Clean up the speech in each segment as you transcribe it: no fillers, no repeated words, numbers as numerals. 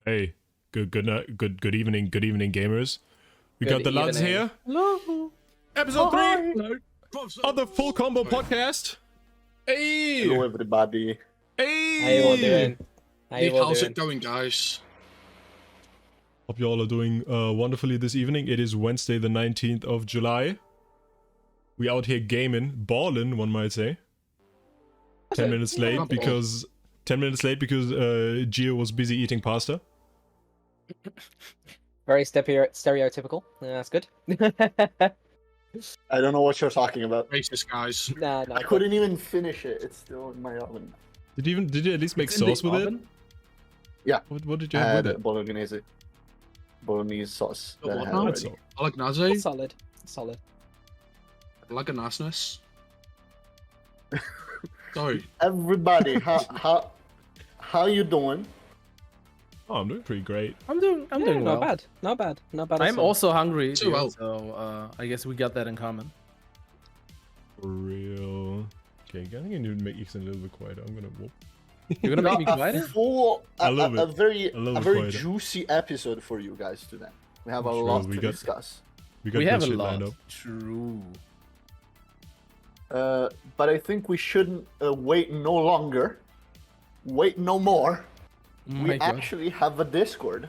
Hey, good evening, gamers. We got Good the lads evening. here. Hello. Episode 3 Hello. of the Full Combo Podcast. Hey, Hello, everybody. hey. How you all doing? How you all How's doing? it going, guys? Hope you all are doing wonderfully this evening. It is Wednesday, the 19th of July. We out here gaming, ballin', one might say. 10 minutes late because Gio was busy eating pasta. Very stereotypical. Yeah, that's good. I don't know what you're talking about. Racist guys. nah. I couldn't even finish it. It's still in my oven. Did you at least make It's in sauce the with it? oven? Yeah. What did you I have had with it? bolognese sauce. Oh, that I what had now? already. That's all. I like Nazi. Solid. Solid. I like a niceness. Sorry. Everybody, how you doing? Oh, I'm doing pretty great. I'm doing well. Not bad. Not bad. Not bad. I'm also hungry, Too dude, well. so I guess we got that in common. For real. Okay, I think I need to make Ixon a little bit quieter. I'm gonna whoop. You're gonna make me quieter? I love A it. very I love it very quieter. juicy episode for you guys today. We have a Sure, lot we to got- discuss. We got We good have a shit lot. lined up. True. But I think we shouldn't wait no longer. Wait no more. Oh We my God. actually have a Discord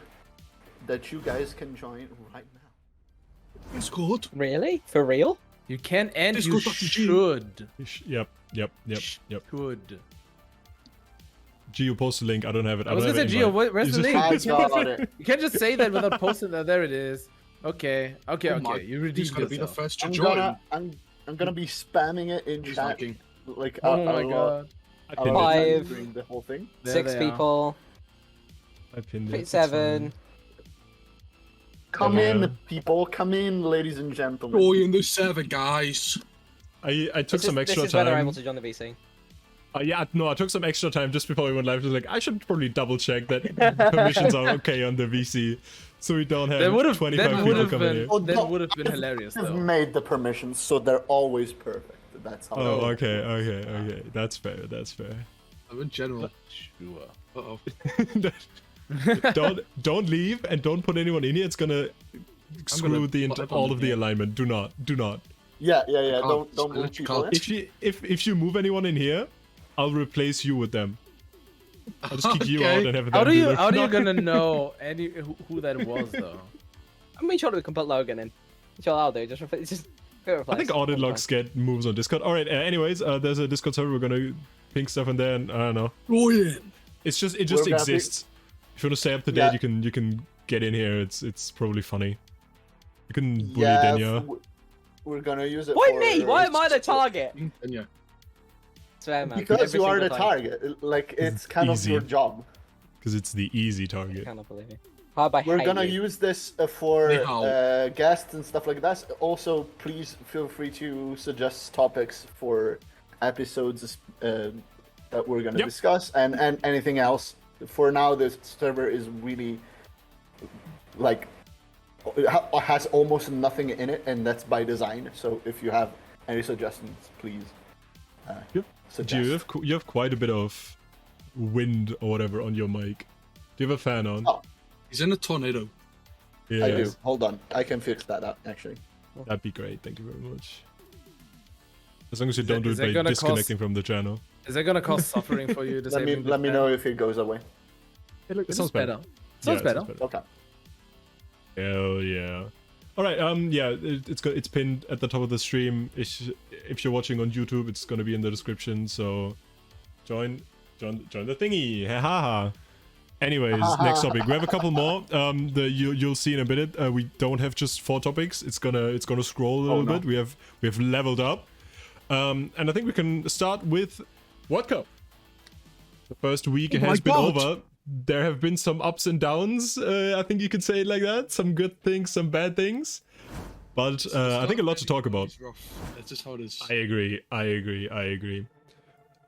that you guys can join right now. It's good. Really? For real? You can and This you goes back to G. should. Yep. Should. Gio, post the link. I don't have it. I was don't gonna have say, it Gio, in mind. where's You the just- link? I got it. You can't just say that without posting that. There it is. Okay. Oh my- You He's redeemed gonna be the yourself. first to I'm join. gonna be spamming it in He's chat. liking. Like Oh my God. I a pinned lot it. of times Five. during the whole thing. There 6 they are. people. I pinned it. Fit It's 7. Come Yeah. in, people. Come in, ladies and gentlemen. Join the server, guys. fine. I took some extra this is when they're time. able to join the VC. Yeah, no, I took some extra time just before we went live. I was like, I should probably double check that permissions are okay on the VC, so we don't have That would have 25 people coming been here. Oh, that no. would have been hilarious I've though. made the permissions, so they're always perfect. That's how. Oh, it works. okay. That's fair. I'm in general. Sure. Uh-oh. don't leave and don't put anyone in here. It's gonna screw the put all everyone of the in. alignment. Do not. Yeah. can't. Don't I move let you people can't. in. If you move anyone in here, I'll replace you with them. I'll just kick you Okay. out and have them. How do do you the- how are you No. gonna know who that was though? I mean, sure we can put Logan in. Sure, I'll do. Just I think audit logs get moves on Discord. All right. Anyways, there's a Discord server. We're gonna ping stuff in there, and I don't know. Join. It just We're gonna exists. If you want to stay up to date, you can get in here. It's probably funny. You can bully Yeah, Denyah. we're gonna use it. Why for, me? Why am I the target? Yeah. It's fair, man. Because Every you are the single time. target. Like it's kind easy. of your job. Because it's the easy I target. cannot believe it. Harb, I We're hate gonna you. use this for Ni hao. guests and stuff like that. Also, please feel free to suggest topics for episodes that we're gonna Yep. discuss, and anything else. For now, this server is really like has almost nothing in it, and that's by design. So if you have any suggestions, please Yep. suggest. Gio, you have quite a bit of wind or whatever on your mic. Do you have a fan on? Oh. He's in a tornado. Yeah, I do. Hold on, I can fix that up actually. that'd be great. Thank you very much. As long as you Is don't that- do is it that by gonna disconnecting from the channel. Is that gonna cause suffering for you? Let me know if it goes away. It Sounds better. Sounds Yeah, it better. Okay. Hell yeah. All right. Yeah. It's pinned at the top of the stream. If you're watching on YouTube, it's gonna be in the description. So join the thingy. Ha ha ha. Anyways, next topic. We have a couple more. You'll see in a minute. We don't have just 4 topics. It's gonna scroll a little no. bit. We have leveled up. And I think we can start with World Cup. The first week Oh my has been God. over. There have been some ups and downs. I think you could say it like that. Some good things, some bad things. But I think a lot to talk about. It's rough. That's just how it is. I agree.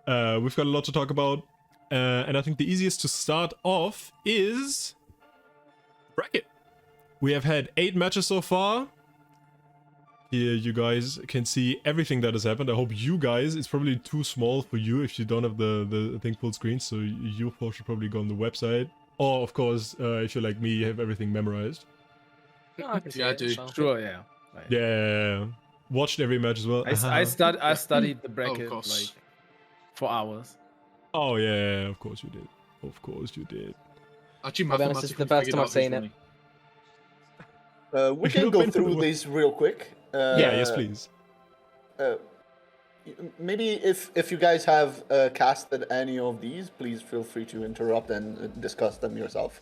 We've got a lot to talk about. And I think the easiest to start off is bracket. We have had 8 matches so far. Here you guys can see everything that has happened. I hope you guys, it's probably too small for you if you don't have the thing full screen, so you should probably go on the website Or of course, if you're like me, you have everything memorized. No, I can see Yeah, I it, do. so. Sure, yeah. Right. Yeah, watched every match as well. I studied the bracket course. like for hours. Oh yeah, of course you did. Of course you did. Actually, I'll be honest, mathematically this is the first figured time out I've seen who's it. winning. We can You've go been to the through wo- these real quick. Yeah, yes, please. Maybe if you guys have casted any of these, please feel free to interrupt and discuss them yourself.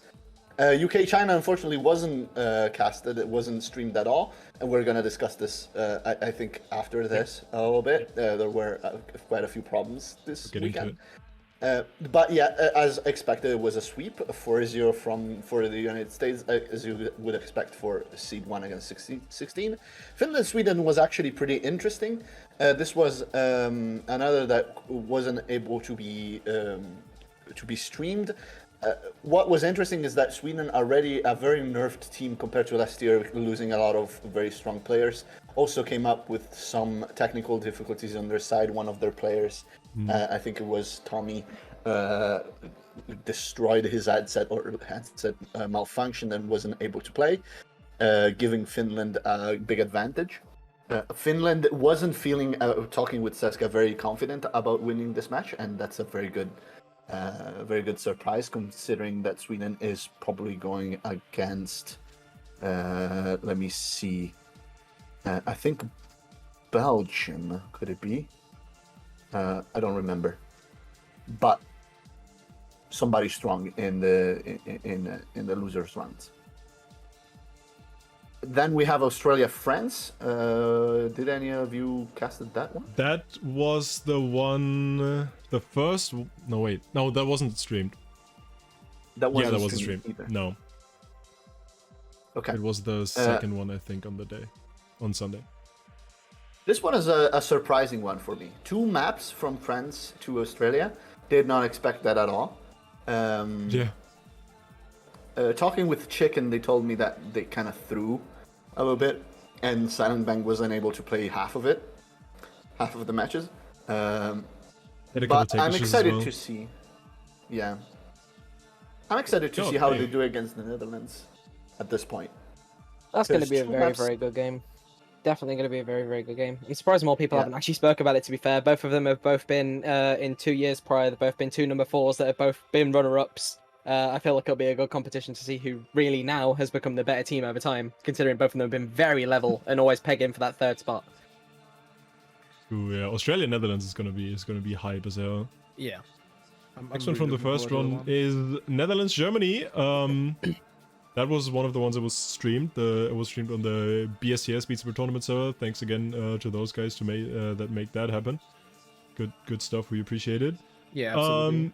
UK China unfortunately wasn't casted; it wasn't streamed at all, and we're gonna discuss this. I think after this a little bit. There were quite a few problems this Get into weekend. it. But yeah, as expected, it was a sweep, 4-0 for the United States, as you would expect for seed 1 against 16. Finland-Sweden was actually pretty interesting. This was another that wasn't able to be streamed. What was interesting is that Sweden, already a very nerfed team compared to last year, losing a lot of very strong players, also came up with some technical difficulties on their side. One of their players, I think it was Tommy, destroyed his headset or headset malfunctioned and wasn't able to play, giving Finland a big advantage. Finland wasn't feeling, talking with Seska, very confident about winning this match, and that's a very good surprise considering that Sweden is probably going against, let me see, I think Belgium, could it be? I don't remember, but somebody strong in the losers rounds. Then we have Australia, France. Did any of you casted that one? That was the one. The first. No, wait. No, that wasn't streamed. That Yeah, that wasn't streamed. either. No, Okay. it was the second one, I think, on the day, on Sunday. This one is a surprising one for me. 2 maps from France to Australia. Did not expect that at all. Yeah. Talking with Chicken, they told me that they kind of threw a little bit, and Silent Bang was unable to play half of the matches. Had a couple But tech I'm issues as excited well. to see. Yeah. I'm excited to Oh, see how hey. they do against the Netherlands at this point. That's going to There's be a 2 very, maps. very good game. Definitely going to be a very, very good game. I'm surprised more people Yeah. haven't actually spoke about it, to be fair. Both of them have both been, in 2 years prior, they've both been 2 number 4s that have both been runner-ups. I feel like it'll be a good competition to see who really now has become the better team over time, considering both of them have been very level and always pegging for that 3rd spot. Ooh, yeah. Australia Netherlands is gonna be hype as hell. Yeah. Next one from the first run is Netherlands Germany. That was one of the ones that was streamed. It was streamed on the BSCS Beat Saber Tournament server. Thanks again to those guys to make that happen. Good stuff. We appreciate it. Yeah, absolutely.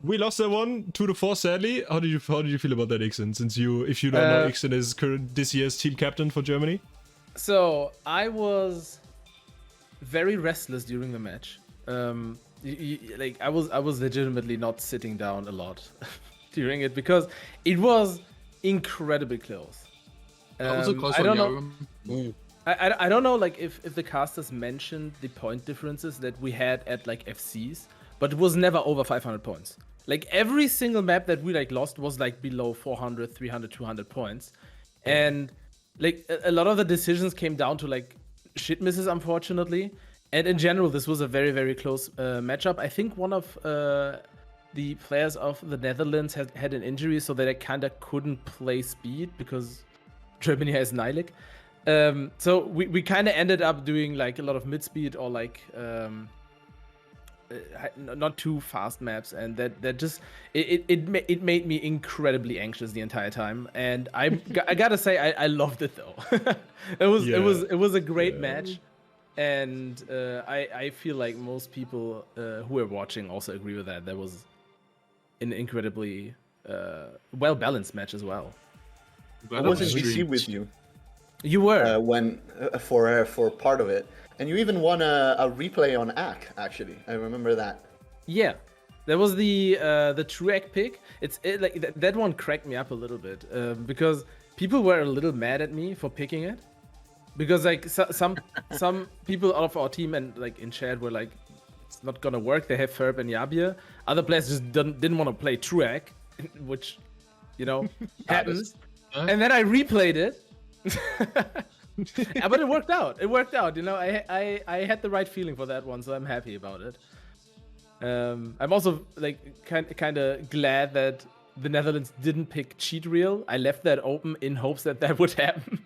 We lost that one 2-4. Sadly, how did you feel about that, Ixen? Since if you don't know, Ixen is this year's team captain for Germany. So I was very restless during the match. Like I was legitimately not sitting down a lot during it because it was incredibly close. That was a close I one, don't yeah, know. I don't know like if the casters mentioned the point differences that we had at like FCs, but it was never over 500 points. Like every single map that we like lost was like below 400, 300, 200 points. And like a lot of the decisions came down to like shit misses, unfortunately. And in general, this was a very, very close matchup. I think one of the players of the Netherlands had an injury, so that I kind of couldn't play speed because Germany has Nilik. So we kind of ended up doing like a lot of mid speed or like not too fast maps, and that just it made me incredibly anxious the entire time. And I gotta say I loved it though. it was a great match. And I feel like most people who are watching also agree with that. That was an incredibly well-balanced match as well. I was in BC with you. You were when for part of it, and you even won a replay on AC. Actually, I remember that. Yeah, that was the true egg pick. Like that one cracked me up a little bit because people were a little mad at me for picking it. Because like some people out of our team and like in chat were like, it's not gonna work. They have Ferb and Yabir. Other players just didn't want to play Truak, which, you know, happens. Yeah. And then I replayed it. Yeah, but it worked out. It worked out. You know, I had the right feeling for that one, so I'm happy about it. I'm also like kind of glad that the Netherlands didn't pick cheat reel. I left that open in hopes that that would happen.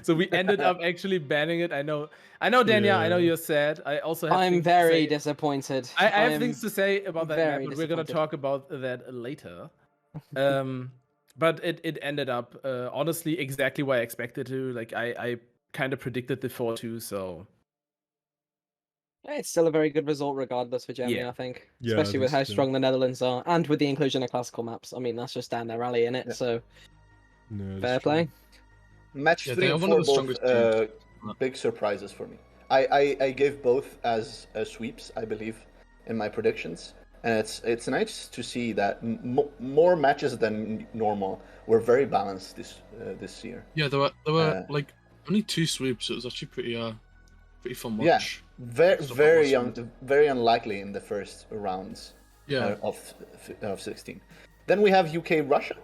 So we ended up actually banning it. I know, Denyah. I know you're sad. I also have. I'm very disappointed. I have things to say about that map, very but we're gonna disappointed. talk about that later. But it ended up honestly exactly what I expected to. Like I kind of predicted the 4-2, so It's still a very good result regardless for Germany, Yeah. I think. Yeah, Especially with how that's true. strong the Netherlands are, and with the inclusion of classical maps. I mean, that's just down their alley, innit? Yeah. So, No, that's fair true. play. Match Yeah, 3 they and are one 4 of the both strongest big surprises for me. I gave both as sweeps, I believe, in my predictions, and it's nice to see that more matches than normal were very balanced this year. Yeah, there were like only 2 sweeps. It was actually pretty fun watch. Yeah, Stuff very like that. very unlikely in the first rounds Yeah. of 16. Then we have UK Russia.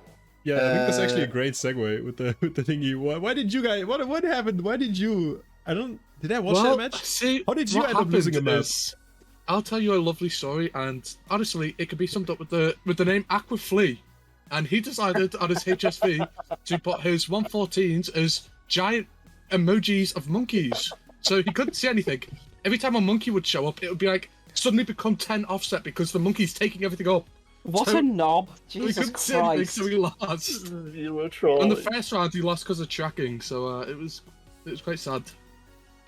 Yeah, I think that's actually a great segue with the thingy. Why did you guys? What happened? Why did you? Did I watch that match? See, How did you what end up losing a happened match? is, I'll tell you a lovely story, and honestly, it could be summed up with the name Aqua Flea, and he decided on his HSV to put his 114s as giant emojis of monkeys, so he couldn't see anything. Every time a monkey would show up, it would be like suddenly become 10 offset because the monkey's taking everything up. What So- a knob! We Jesus couldn't see anything, Christ! so we lost. You were trolling. On the first round, he lost because of tracking, so it was quite sad.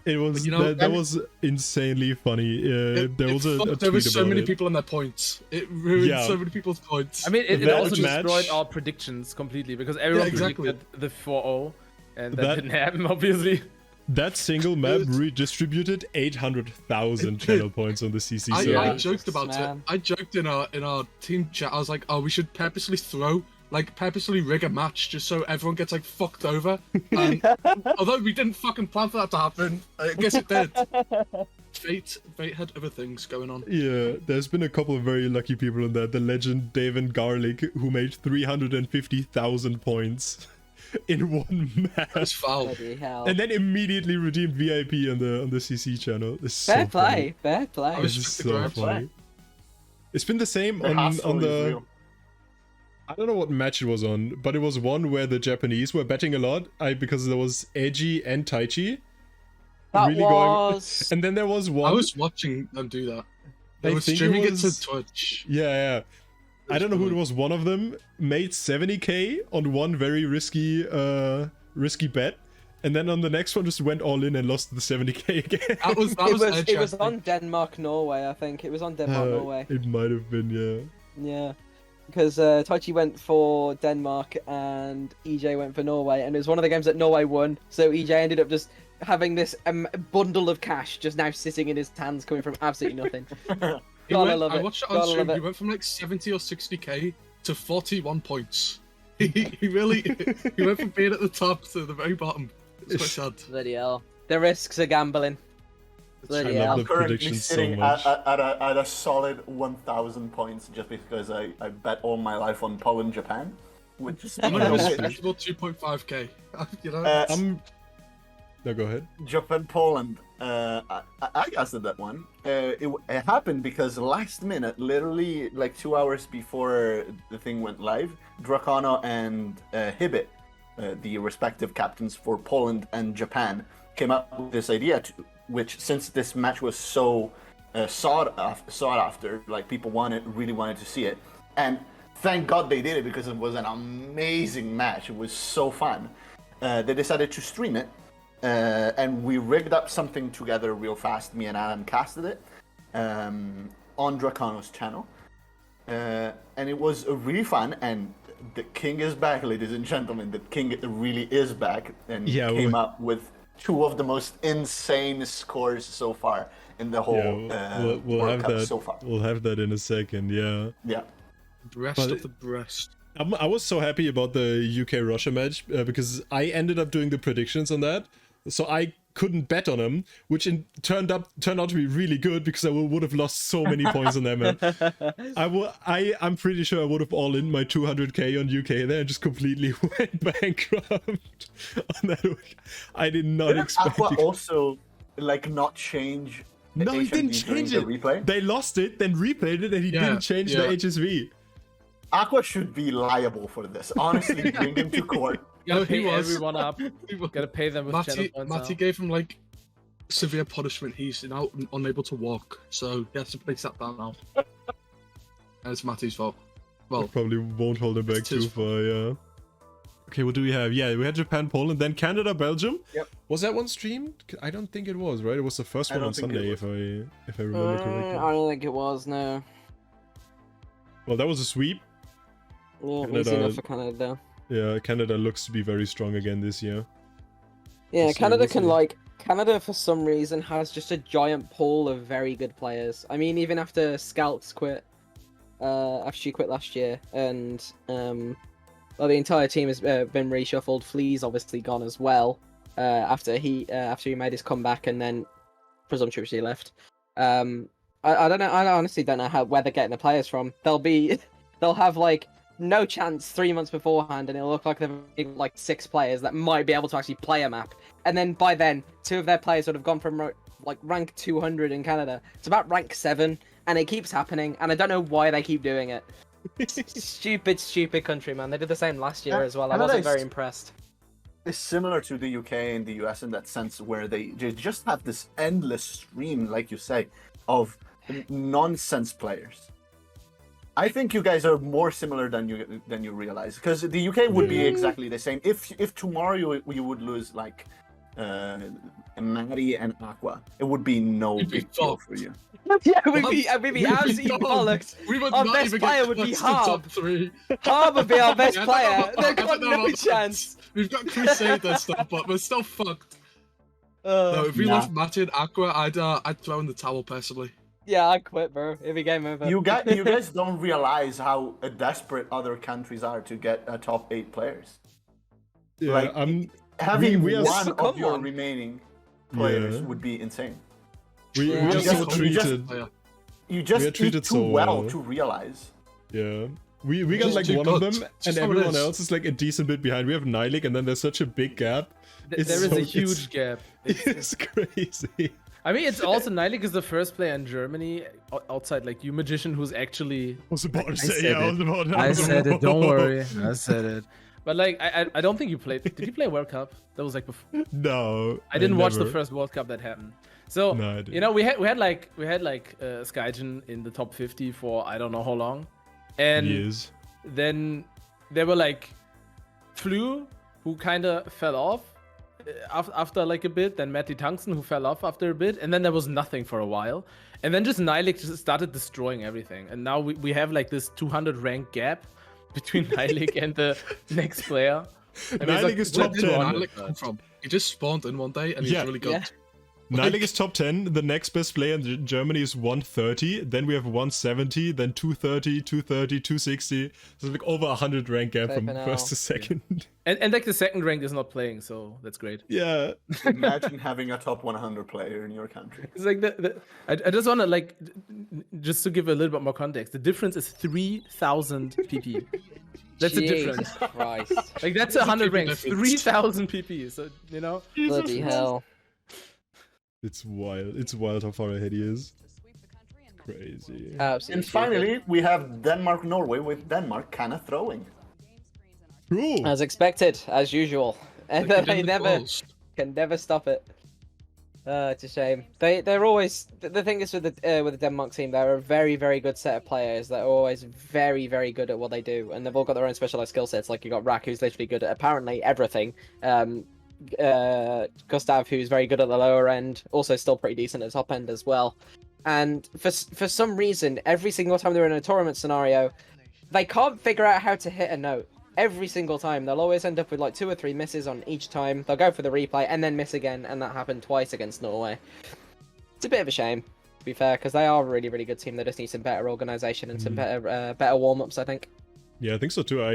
It was You know, that was insanely funny. There was a there were tweet so about many it. people on their points. It ruined Yeah. so many people's points. I mean, it That also match- destroyed our predictions completely because everyone exactly. predicted the 4-0, and that, That- didn't happen, obviously. That single map It's- redistributed 800,000 channel points on the CC I server. joked about Man. it. I joked in our team chat. I was like, "Oh, we should purposely purposely rig a match just so everyone gets like fucked over." And although we didn't fucking plan for that to happen, I guess it did. Fate had other things going on. Yeah, there's been a couple of very lucky people in that. The legend David Garlic, who made 350,000 points in one That's match, foul. Bloody hell! and then immediately redeemed VIP on the CC channel. It's so Fair funny. play, fair play. I was- It's just the so grab. funny. It's been the same The on hassle is the. real. I don't know what match it was on, but it was one where the Japanese were betting a lot. Because there was Edgy and Tai Chi. That really was. And then there was one. I was watching them do that. They I were think it streaming it was- to Twitch. Yeah. I don't know who it funny. was. One of them made 70k on one very risky bet, and then on the next one just went all in and lost the 70k again. That was It edgy, was I on think. Denmark Norway, I think. It was on Denmark Norway. It might have been, yeah. Yeah. Because Tai Chi went for Denmark and EJ went for Norway, and it was one of the games that Norway won. So EJ ended up just having this bundle of cash just now sitting in his hands, coming from absolutely nothing. He Gotta went- love I it. watched it on Gotta stream. love He it. went from like 70 or 60k to 41 points. He really he went from being at the top to the very bottom. It's quite sad. Bloody hell. The risks are gambling. Bloody I love hell. the I'm currently predictions so sitting much. at a solid 1,000 points just because I bet all my life on Poland, Japan, which is I'm you gonna know, go which- respectable 2.5k. You know, No, go ahead. Japan, Poland. I guessed that one. It happened because last minute, literally like 2 hours before the thing went live, Dracano and Hibbit, the respective captains for Poland and Japan, came up with this idea, which since this match was so sought after, like people really wanted to see it, and thank God they did it because it was an amazing match. It was so fun. They decided to stream it. And we rigged up something together real fast. Me and Adam casted it on Dracano's channel, and it was really fun. And the king is back, ladies and gentlemen. The king really is back, and Yeah, came up with two of the most insane scores so far in the whole we'll World have Cup that. so far. We'll have that in a second. Yeah. Yeah, breast But of the breast. I was so happy about the UK Russia match because I ended up doing the predictions on that. So I couldn't bet on them, which turned out to be really good because I would have lost so many points on them. I'm pretty sure I would have all in my 200k on UK there and just completely went bankrupt on that week. I did not Didn't expect Aqua it. also like not change? The No, he didn't HMV during change the it. replay? They lost it, then replayed it, and he didn't change the HSV. Aqua should be liable for this. Honestly, bring him to court. Gotta No, he pay was. everyone up. Gotta pay them with channel points Matty now. gave him like severe punishment. He's now unable to walk, so he has to play sat down now. And it's Matty's fault. Well, Probably won't hold him back It's his too far, yeah. Okay, what do we have? Yeah, we had Japan, Poland, then Canada, Belgium. Yep. Was that one streamed? I don't think it was, right? It was the first I one on don't think it Sunday, if I remember correctly. I don't think it was, no. Well, that was a sweep. Yeah, Canada- easy enough for Canada. Yeah, Canada looks to be very strong again this year. Yeah, We'll see, Canada we'll can see. like Canada for some reason has just a giant pool of very good players. I mean, even after Scalps quit, after she quit last year, and well, the entire team has been reshuffled. Flea's obviously gone as well. After he made his comeback and then presumptuously left. I don't know. I honestly don't know where they're getting the players from. They'll have like no chance 3 months beforehand, and it'll look like they've like 6 players that might be able to actually play a map. And then by then, 2 of their players would have gone from like rank 200 in Canada to about rank 7, and it keeps happening. And I don't know why they keep doing it. Stupid country, man. They did the same last year as well. I Canada wasn't is- very impressed. It's similar to the UK and the US in that sense, where they just have this endless stream, like you say, of nonsense players. I think you guys are more similar than you realize, because the UK would be exactly the same. If tomorrow you would lose like Maddie and Aqua, it would be no You'd be big deal fucked. for you. Yeah, we'd be absolutely done. bollocks. We would Our not best even player get would be close to the top Harb. 3. Harb would be our best Yeah, I player. don't know They've about- I got don't know no about that. chance. We've got Crusader stuff, but we're still fucked. No, if we Nah. lost Matty and Aqua, I'd throw in the towel personally. Yeah, I'd quit, bro. It'd be game over. You guys don't realize how desperate other countries are to get top 8 players. Yeah, Like, Having we are one become of your one. remaining players Yeah. would be insane. we Yeah. are You so just- treated. Player. You just We are eat treated too so well well. to realize. Yeah. We got Just like too one of good. them, It's and just how it everyone is. else is like a decent bit behind. We have Nylik, and then there's such a big gap. It's There is so- a it's- huge gap. It's crazy. I mean, it's also Nylik is the first player in Germany outside like you magician who's actually. I was about to I say, said yeah, I it. was about to I said it. Don't worry. I said it. But like, I don't think you played. Did you play World Cup? That was like before. No. I didn't watch the never. first World Cup that happened. So No, I didn't. you know, we had like Skygen in the top 50 for I don't know how long, and Years. then there were like Flu who kind of fell off after like a bit, then Matty Tungsten who fell off after a bit, and then there was nothing for a while, and then just Nylik just started destroying everything, and now we have like this 200 rank gap between Nylik and the next player. And it's Nylik is top Where did 10. Nylik come from? He just spawned in one day and he's Yeah. really good. Yeah. Nylik is top 10. The next best player in Germany is 130. Then we have 170. Then 230, 230, 260. So like over 100 rank gap from Flippin' first hell. to second. And like the second rank is not playing, so that's great. Yeah. Imagine having a top 100 player in your country. It's like I just want to like just to give a little bit more context. The difference is 3,000 PP. That's the difference. Jesus Christ. Like that's 100 big ranks, difference. 3,000 PP. So you know. Bloody hell. It's wild. It's wild how far ahead he is. Crazy. Absolutely. And finally, we have Denmark-Norway with Denmark kind of throwing. Cool. As expected, as usual. And Like, they in the never balls. can never stop it. It's a shame. They're always the thing is with the Denmark team. They're a very good set of players that are always very good at what they do, and they've all got their own specialized skill sets. Like you got Rak, who's literally good at apparently everything. Gustav, who's very good at the lower end, also still pretty decent at top end as well. And for some reason, every single time they're in a tournament scenario, they can't figure out how to hit a note. Every single time, they'll always end up with like 2 or 3 misses on each time. They'll go for the replay and then miss again, and that happened twice against Norway. It's a bit of a shame, to be fair, because they are a really good team. They just need some better organization and some better warm-ups, I think. Yeah, I think so too. I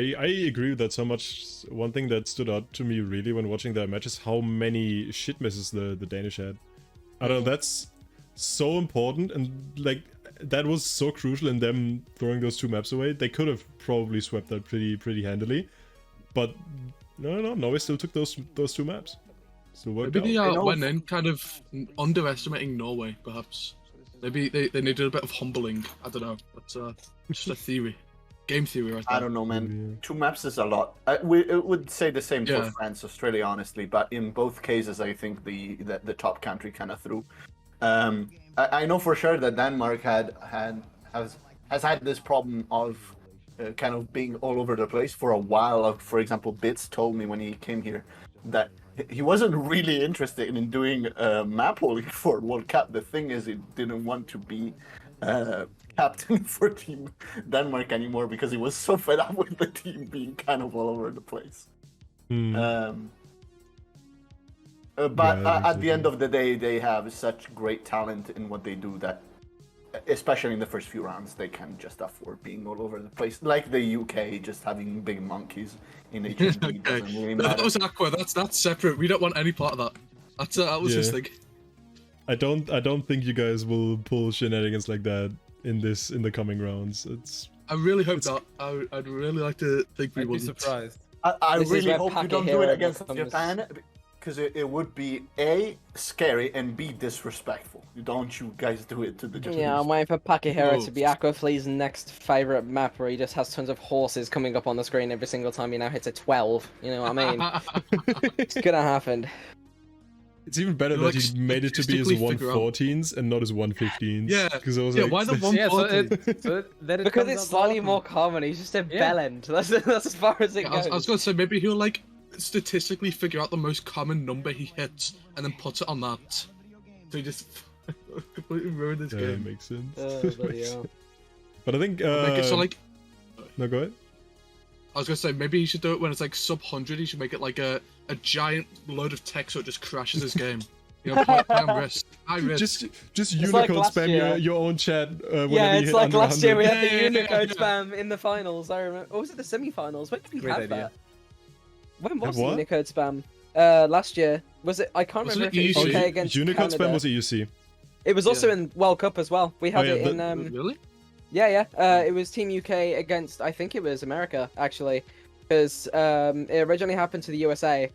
agree with that so much. One thing that stood out to me really when watching that match is how many shit misses the Danish had. I don't know, that's so important, and like that was so crucial in them throwing those 2 maps away. They could have probably swept that pretty handily, but no, Norway still took those 2 maps. Still worked Maybe out. they went in kind of underestimating Norway, perhaps. Maybe they needed a bit of humbling. I don't know. That's just a theory. Game theory, right there. I don't know, man. 2 maps is a lot. It would say the same for France, Australia, honestly. But in both cases, I think the top country kind of threw. I know for sure that Denmark has had this problem of kind of being all over the place for a while. For example, Bits told me when he came here that he wasn't really interested in doing map holding for World Cup. The thing is, he didn't want to be captain for Team Denmark anymore because he was so fed up with the team being kind of all over the place. But at the end of the day, they have such great talent in what they do that, especially in the first few rounds, they can just afford being all over the place. Like the UK just having big monkeys in HMB doesn't really matter. That was Aqua. That's separate. We don't want any part of that. That was his thing. I don't think you guys will pull shenanigans like that in the coming rounds. I really hope not. I'd really like to think we I'd be wouldn't. surprised. I really hope you don't do it Pakihiro against becomes- Japan, because it would be A, scary, and B, disrespectful. Don't you guys do it to the Japanese. Yeah, I'm waiting for Pakihiro No. to be Aquaflea's next favourite map where he just has tons of horses coming up on the screen every single time he now hits a 12. You know what I mean? It's gonna happen. It's even better Like, that he made it to be his statistically figure out. 114s and not his 115s. Yeah. Because I was Yeah, like, why the that's- Yeah, so 140? then it Because comes it's out slightly often. more common, he's just a Yeah. bellend. That's as far as it I goes. was going to say maybe he'll like statistically figure out the most common number he hits and then puts it on that. So he just completely ruined his Yeah, game. makes sense. Bloody hell. But I think Make it so like no, go ahead. I was gonna say maybe he should do it when it's like sub 100. He should make it like a giant load of text so it just crashes his game. You know, play on risk, high risk. Just It's like Unicode last spam year. your own chat whenever Yeah, you it's hit like under last year we 100. had the Yeah, Unicode yeah. spam in the finals, I remember. Or was it the semi-finals? When did we Great have idea. that? When was Have the what? Unicode spam? Last year. Was it? I can't Wasn't remember it if it was EUC? UK against Unicode Canada. spam was EUC. It was also Yeah. in World Cup as well. We had Oh, yeah, it in Really? yeah. It was Team UK against, I think it was America, actually. Because it originally happened to the USA.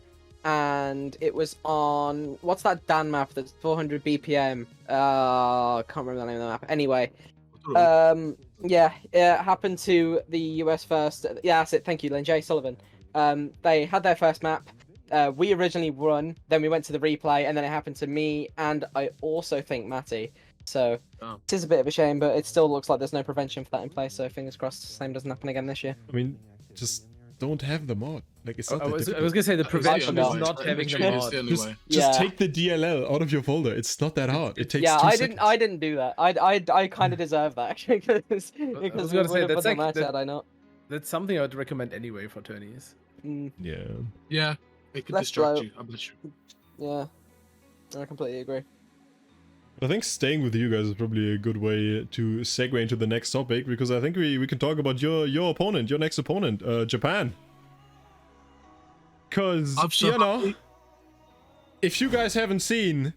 And it was on... What's that Dan map that's 400 BPM? I can't remember the name of the map. Anyway. Yeah, it happened to the US first. Yeah, that's it. Thank you, Lynn J. Sullivan. They had their first map. We originally won. Then we went to the replay. And then it happened to me. And I also think Matty. So Oh. it is a bit of a shame, but it still looks like there's no prevention for that in place. So fingers crossed the same doesn't happen again this year. I mean, just don't have the mod. Like it's not I that was difficult. gonna say the That is prevention the is only way. not having the Literally is mod. the only way. Just Yeah. take the DLL out of your folder. It's not that hard. It takes Yeah, 2 I seconds. didn't do that. I kind of deserve that actually because was we gonna would say, have put that's the like match the- had I not. That's something I would recommend anyway for tourneys. Yeah. Yeah, it could Let's distract blow. you. I bet you. Yeah, I completely agree. But I think staying with you guys is probably a good way to segue into the next topic, because I think we can talk about your opponent, your next opponent, Japan. Because, I'm so you know, happy. if you guys haven't seen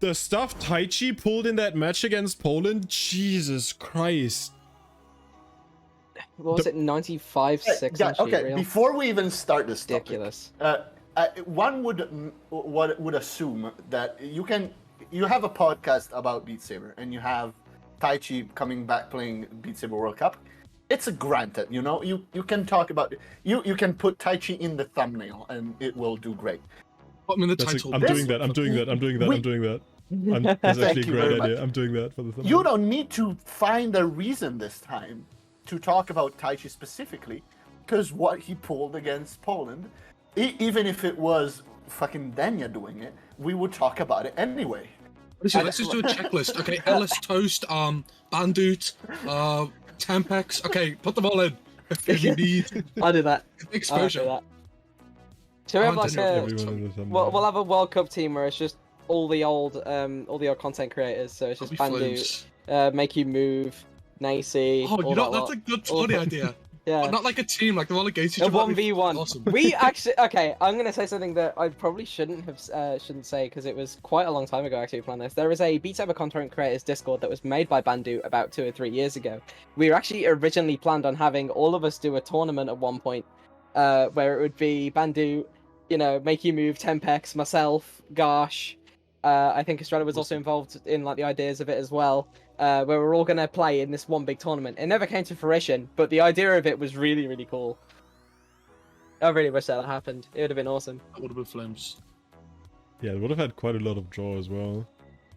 the stuff Tai Chi pulled in that match against Poland, Jesus Christ. What was it? 95-6 Yeah, on sheet okay. reel? Before we even start this topic, Ridiculous. one would assume that you have a podcast about Beat Saber and you have Tai Chi coming back playing Beat Saber World Cup. It's a granted, you know. You can talk about you can put Tai Chi in the thumbnail and it will do great. Put me in the That's title. I'm doing that. I'm doing that. I'm doing that. I'm doing that. That's Thank actually a you great very idea. much. I'm doing that for the thumbnail. You don't need to find a reason this time to talk about Tai Chi specifically, because what he pulled against Poland, even if it was fucking Denyah doing it, we would talk about it anyway. Let's just do a checklist. Okay, Ellis Toast, Bandit, Tempex. Okay, put them all in. If you need I'll do that. I'll do exposure. that. Shall we have like a? Everyone in the thumbnail. We'll have a World Cup team where it's just all the old content creators. So it's just That'd be Bandu, flames. Make You Move, Nacy. Oh, all you know, that that's lot. a good All funny the- idea. Yeah. But not like a team, like the one against each A other. That'd be 1v1. Awesome. We actually okay. I'm gonna say something that I probably shouldn't say because it was quite a long time ago. Actually, planned this. There is a Beat Saber content creators Discord that was made by Bandu about 2 or 3 years ago. We were actually originally planned on having all of us do a tournament at one point, where it would be Bandu, Make You Move, Tempex, myself, Gosh. I think Estrella was also involved in like the ideas of it as well. Where we're all gonna play in this one big tournament. It never came to fruition, but the idea of it was really, really cool. I really wish that happened. It would have been awesome. That would have been flames. Yeah, it would have had quite a lot of draw as well.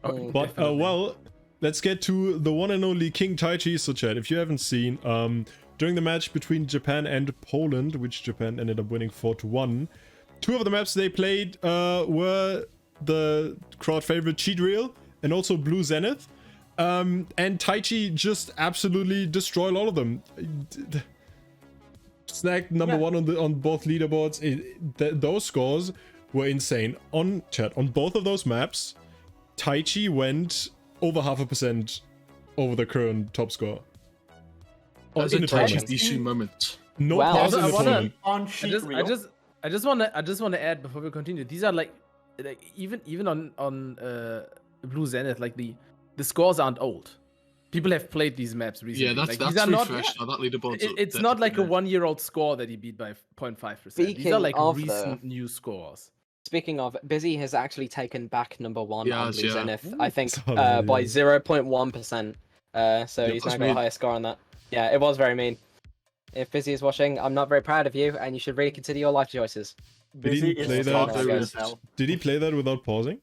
But Definitely. well, let's get to the one and only King Tai Chi. So chat, if you haven't seen, during the match between Japan and Poland, which Japan ended up winning 4-1, 2 of the maps they played were the crowd favorite Cheat Reel and also Blue Zenith. And Tai Chi just absolutely destroyed all of them. Snagged number 1 on both leaderboards. Those scores were insane. On both of those maps, Tai Chi went over 0.5% over the current top score. That's In a the Tai Chi tournament. DC moment. No Wow. pause in I the wanna- tournament. On sheet reel. I just want to add before we continue. These are like even on Blue Zenith, like the scores aren't old. People have played these maps recently. Yeah, that's like, that's these are not. refreshed now. That leaderboard's It's not like a 1-year-old score that he beat by 0.5%. These Speaking are like of, recent new scores. Speaking of, Busy has actually taken back number 1 on Yes, Blue yeah. Zenith. I think Saw that, by yeah. 0.1%. So Yeah, he's that's now got a mean. higher score on that. Yeah, it was very mean. If Busy is watching, I'm not very proud of you, and you should really consider your life choices. Busy Did he play is that? toxic There as is- hell. Did he play that without pausing?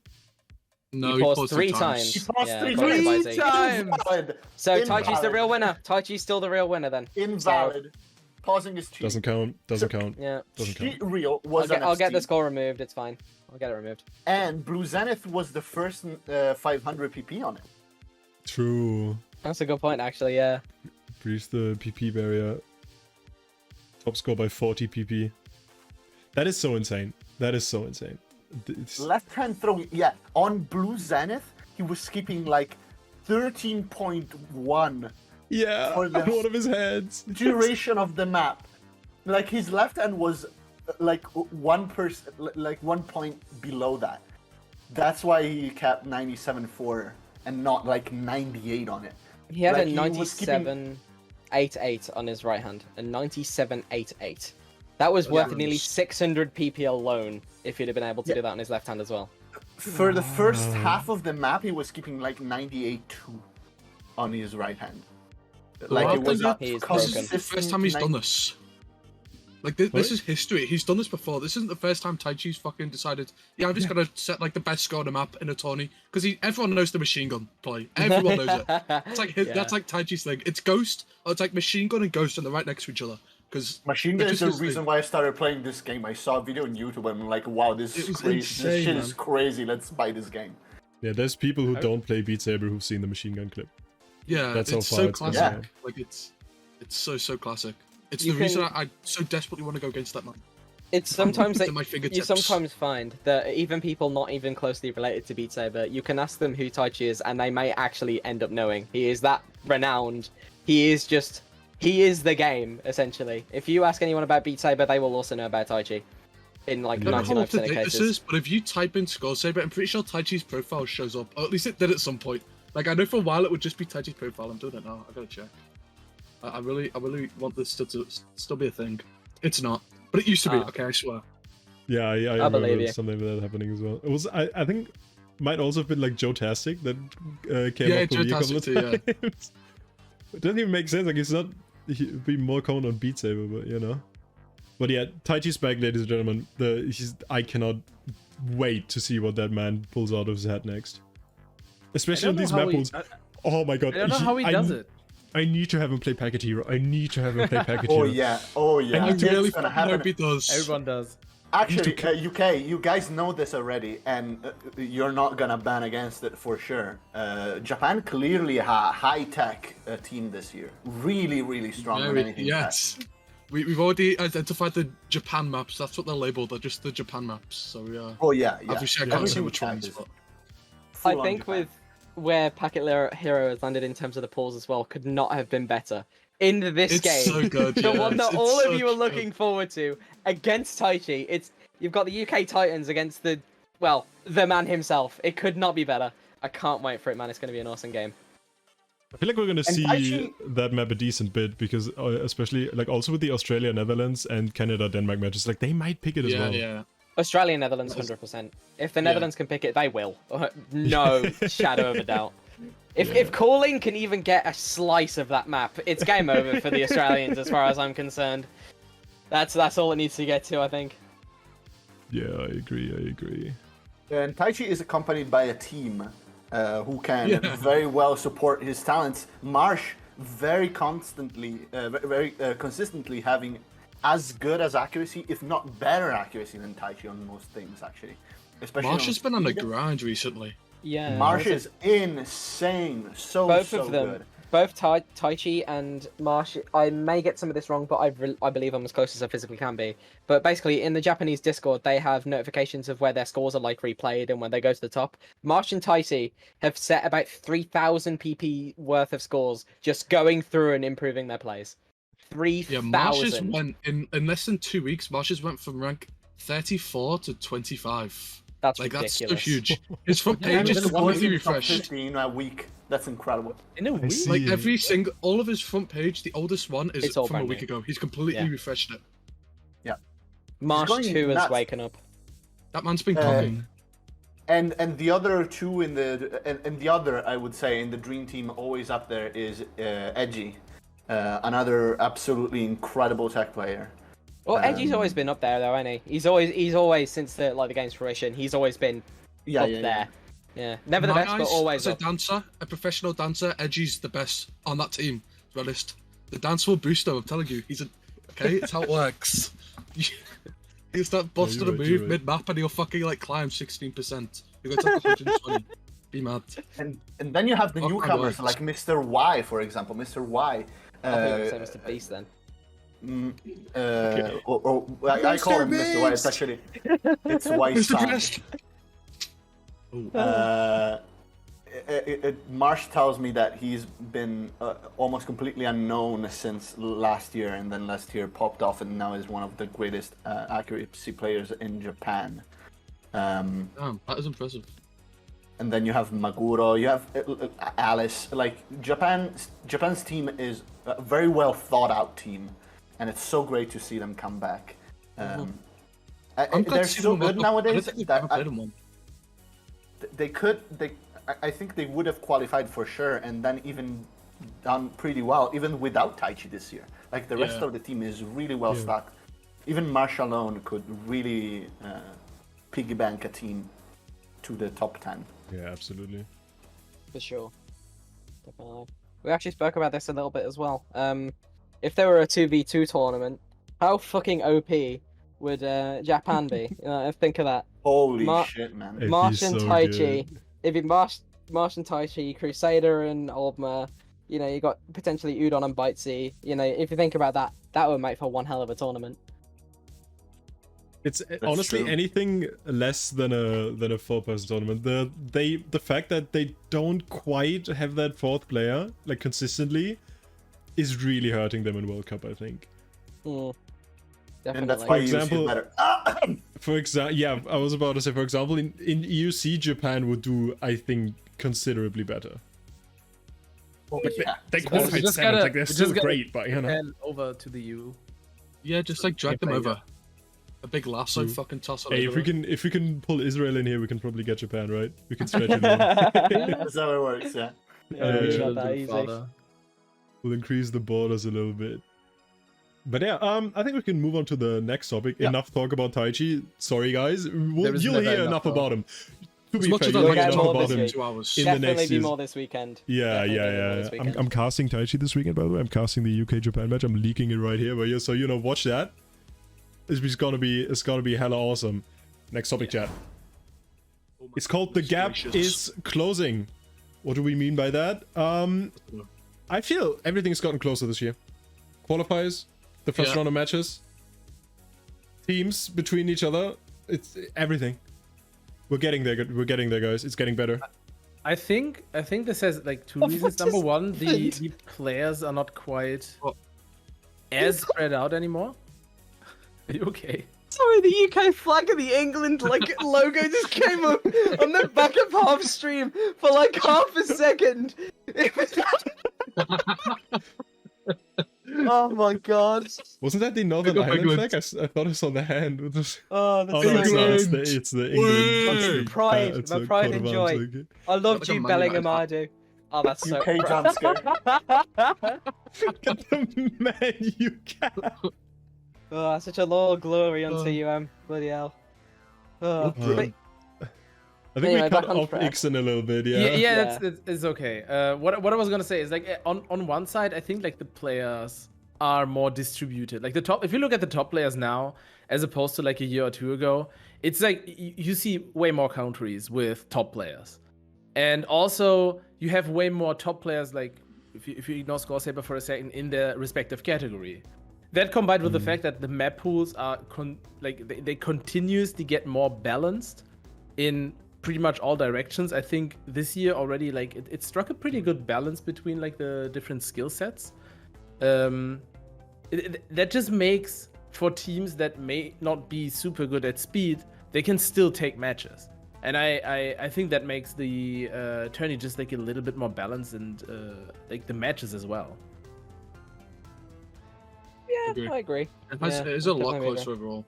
No, He paused 3 He times. paused Yeah, 3 according to times. Busy. times. Invalid. So Tai Chi's the Invalid. real winner. Tai Chi's still the real winner then. Invalid. Pausing is cheating. Doesn't count. Doesn't count. Yeah. Doesn't count. Cheat reel was I'll get the NFT, score removed. It's fine. I'll get it removed. and Blue Zenith was the first 500 PP on it. True. That's a good point, actually. Yeah. Breached the PP barrier. Top score by 40 PP. That is so insane. That is so insane. Left hand throwing, yeah. On Blue Zenith, he was skipping like 13.1 Yeah, For the- on one of his heads. duration of the map. Like his left hand was like 1 point below that. That's why he kept 97.4 and not like 98 on it. He had Like, a he was skipping- 97.88 on his right hand. A 97.88. That was worth Yeah. nearly 600 PP alone if he'd have been able to Yeah. do that on his left hand as well. For the first half of the map, he was keeping like 98.2 on his right hand. Like Well, it was that- a He's This broken. is the first time he's done this. Like this What? is history. He's done this before. This isn't the first time Tai Chi's fucking decided. Yeah, I'm just gonna set like the best score on the map in a tourney because everyone knows the machine gun play. Everyone knows it. It's like Yeah. that's like Tai Chi's thing. It's Ghost. Or it's like machine gun and Ghost, and they're right next to each other. Because Machine Gun is the reason why I started playing this game. I saw a video on YouTube and I'm like, wow, this It is was crazy. insane, This shit is man. crazy. Let's buy this game. Yeah, there's people who don't play Beat Saber who've seen the machine gun clip. yeah, That's how it's far so it's gone. classic. Yeah. Like it's so classic. It's You the reason can- I so desperately want to go against that man. It's sometimes It's that at my you fingertips. sometimes find that even people not even closely related to Beat Saber, you can ask them who Tai Chi is, and they may actually end up knowing. He is that renowned. He is the game, essentially. If you ask anyone about Beat Saber, they will also know about Tai Chi. In like I don't know how 99% up to of date this cases. is, but if you type in Score Saber, I'm pretty sure Tai Chi's profile shows up. Or at least it did at some point. Like I know for a while it would just be Tai Chi's profile. I'm doing it now. I gotta check. I really want this to still be a thing. It's not, but it used to be. Ah. Okay, I swear. Yeah, I I remember believe you. something like that happening as well. It was, I think, might also have been like Joe Tastic that came Yeah, up with Joe me a couple of Tastic too, times. It doesn't even make sense. Like he'd be more common on Beat Saber, but you know. But yeah, Tai Chi's back, ladies and gentlemen. I cannot wait to see what that man pulls out of his head next. Especially on these map pools. Oh my god! I don't know how he does it. I need to have him play Packet Hero. I need to have him play Packet Oh Hero. yeah, oh yeah. I It's really gonna fucking hope happen. he does. Everyone does. Actually, UK, you guys know this already, and you're not gonna ban against it for sure. Japan clearly a high-tech team this year. Really, really strong on anything. Yes. We've already identified the Japan maps. That's what they're labeled. They're just the Japan maps. So yeah. Oh yeah, yeah. Obviously, I can't say Everything which Japan ones. is But... full I on think Japan. with where Packet Hero has landed in terms of the pools as well could not have been better. in this It's game. so good. The yeah, one that it's all of so you are good. looking forward to against Tai Chi. You've got the UK Titans against the man himself. It could not be better. I can't wait for it, man. It's going to be an awesome game. I feel like we're gonna And see actually- that map a decent bit because especially like also with the Australia, Netherlands, and Canada Denmark matches, like they might pick it as Yeah, well. yeah. Australia, Netherlands, 100%. If the Netherlands can pick it, they will. No shadow of a doubt. If Calling can even get a slice of that map, it's game over for the Australians as far as I'm concerned. That's all it needs to get to, I think. Yeah, I agree. And Tai Chi is accompanied by a team who can very well support his talents. Marsh very consistently having as good as accuracy, if not better accuracy than Tai Chi on most things, actually. Especially Marsh has been on the speed. grind recently. Yeah. Marsh is insane. Both of them. Good. Both Tai Chi and Marsh, I may get some of this wrong, but I believe I'm as close as I physically can be. But basically, in the Japanese Discord, they have notifications of where their scores are like replayed and when they go to the top. Marsh and Tai Chi have set about 3,000 PP worth of scores just going through and improving their plays. 3,000. Yeah, Marsh's went in less than 2 weeks. Marsh's went from rank 34 to 25. That's Like ridiculous. that's so huge. His front Yeah, page is that's completely Top refreshed. 15 a week. That's incredible. In a week? see. Like every single, all of his front page, the oldest one is It's all from a brand week new. ago. He's completely Yeah. refreshed it. Marsh going 2 is nuts. waking up. That man's been cooking. And the other two in the and the other I would say in the dream team always up there is Edgy, another absolutely incredible tech player. Well, Edgy's always been up there though, hasn't he? He's always since the game's fruition, he's always been up there. Yeah, never the My best, but eyes, always as a up. dancer, a professional dancer, Edgy's the best on that team. To be honest, the dance will boost him. I'm telling you, okay. It's how it works. He'll start busting a right, move you're right. mid map and he'll fucking like climb 16%. He'll go to 120. Be mad. And then you have the Oh, my newcomers God. like Mr. Y, for example. Mr. Y. I think it was Mr. Beast then. I call him Mr. Y. It's actually it's Y Mr. Star. Breast. Marsh tells me that he's been almost completely unknown since last year, and then last year popped off, and now is one of the greatest accuracy players in Japan. Damn, that is impressive. And then you have Maguro, you have Alice. Like Japan's team is a very well thought out team, and it's so great to see them come back. I'm They're so good nowadays I don't think we've ever that played him one. I think they would have qualified for sure, and then even done pretty well, even without Tai Chi this year. Like the rest Yeah. of the team is really well stacked. Even Marsh alone could really piggy bank a team to the top 10. Yeah, absolutely. For sure. Definitely. We actually spoke about this a little bit as well. If there were a 2v2 tournament, how fucking OP would Japan be? Think of that. Holy Mar- shit, man. It'd Marsh be and so Tai good. Chi. It'd be Marsh and Tai Chi, Crusader and Oldma. You got potentially Udon and Bitesy. If you think about that, that would make for one hell of a tournament. It's honestly true. anything less than a 4-person tournament. The fact that they don't quite have that fourth player like consistently is really hurting them in World Cup, I think. Definitely. And that's why For you example- feel better. For example, yeah, I was about to say, for example, in EUC, Japan would do, I think, considerably better. Yeah. They We qualified just seventh, gotta- like they're we still just gotta great, but you know. And over to the U. Yeah, just like drag them play over. A big lasso, True. fucking toss it Hey, over. if we can pull Israel in here, we can probably get Japan, right? We can stretch it. a little. That's how it works, yeah. It's Yeah. not that easy. We'll increase the borders a little bit. But yeah, I think we can move on to the next topic. Yeah. Enough talk about Tai Chi. Sorry, guys. There is You'll never hear enough enough talk. about him. To As be much fair, as you'll I hear like to enough talk about this him week. 2 hours. in the Definitely next be years. more this weekend. Yeah, Definitely be more yeah, this yeah. weekend. I'm casting Tai Chi this weekend, by the way. I'm casting the UK Japan match. I'm leaking it right here, but yeah, so watch that. It's gonna be hella awesome. Next topic, chat. Oh my It's called The goodness Gap gracious. is Closing. What do we mean by that? I feel everything's gotten closer this year. Qualifiers, the first Yeah. round of matches, teams between each other. It's everything. We're getting there. We're getting there, guys. It's getting better. I think this has like two What reasons. just Number one, happened? the players are not quite What? as spread out anymore. Are you okay? Sorry, the UK flag and the England logo just came up on the back of half stream for like half a second. It was... Oh my god. Wasn't that the Northern Big up Ireland England. flag? I thought I saw the hand. With this... Oh, that's Oh no, it's so not. good. It's the England. Whey! It's the, Pride, it's my the pride coat and of joy. arms, okay. I love Like a Jude Man United Bellingham, I do. Oh, that's so... UK jump scare. Get the man you can. Oh, such a loyal glory unto you, Bloody hell. Oh, but- I think Anyway, we back cut on off track. Ixon a little bit, Yeah, yeah. yeah, it's okay. What I was gonna say is like on one side, I think like the players are more distributed. Like the top, if you look at the top players now, as opposed to like a year or two ago, it's like you see way more countries with top players, and also you have way more top players. Like if you ignore Score Saber for a second, in their respective category. That combined with the fact that the map pools are they continuously get more balanced in pretty much all directions. I think this year already like it struck a pretty good balance between like the different skill sets. That just makes for teams that may not be super good at speed, they can still take matches. And I think that makes the tourney just like a little bit more balanced and like the matches as well. yeah, I agree. It Yeah, is a lot definitely closer overall.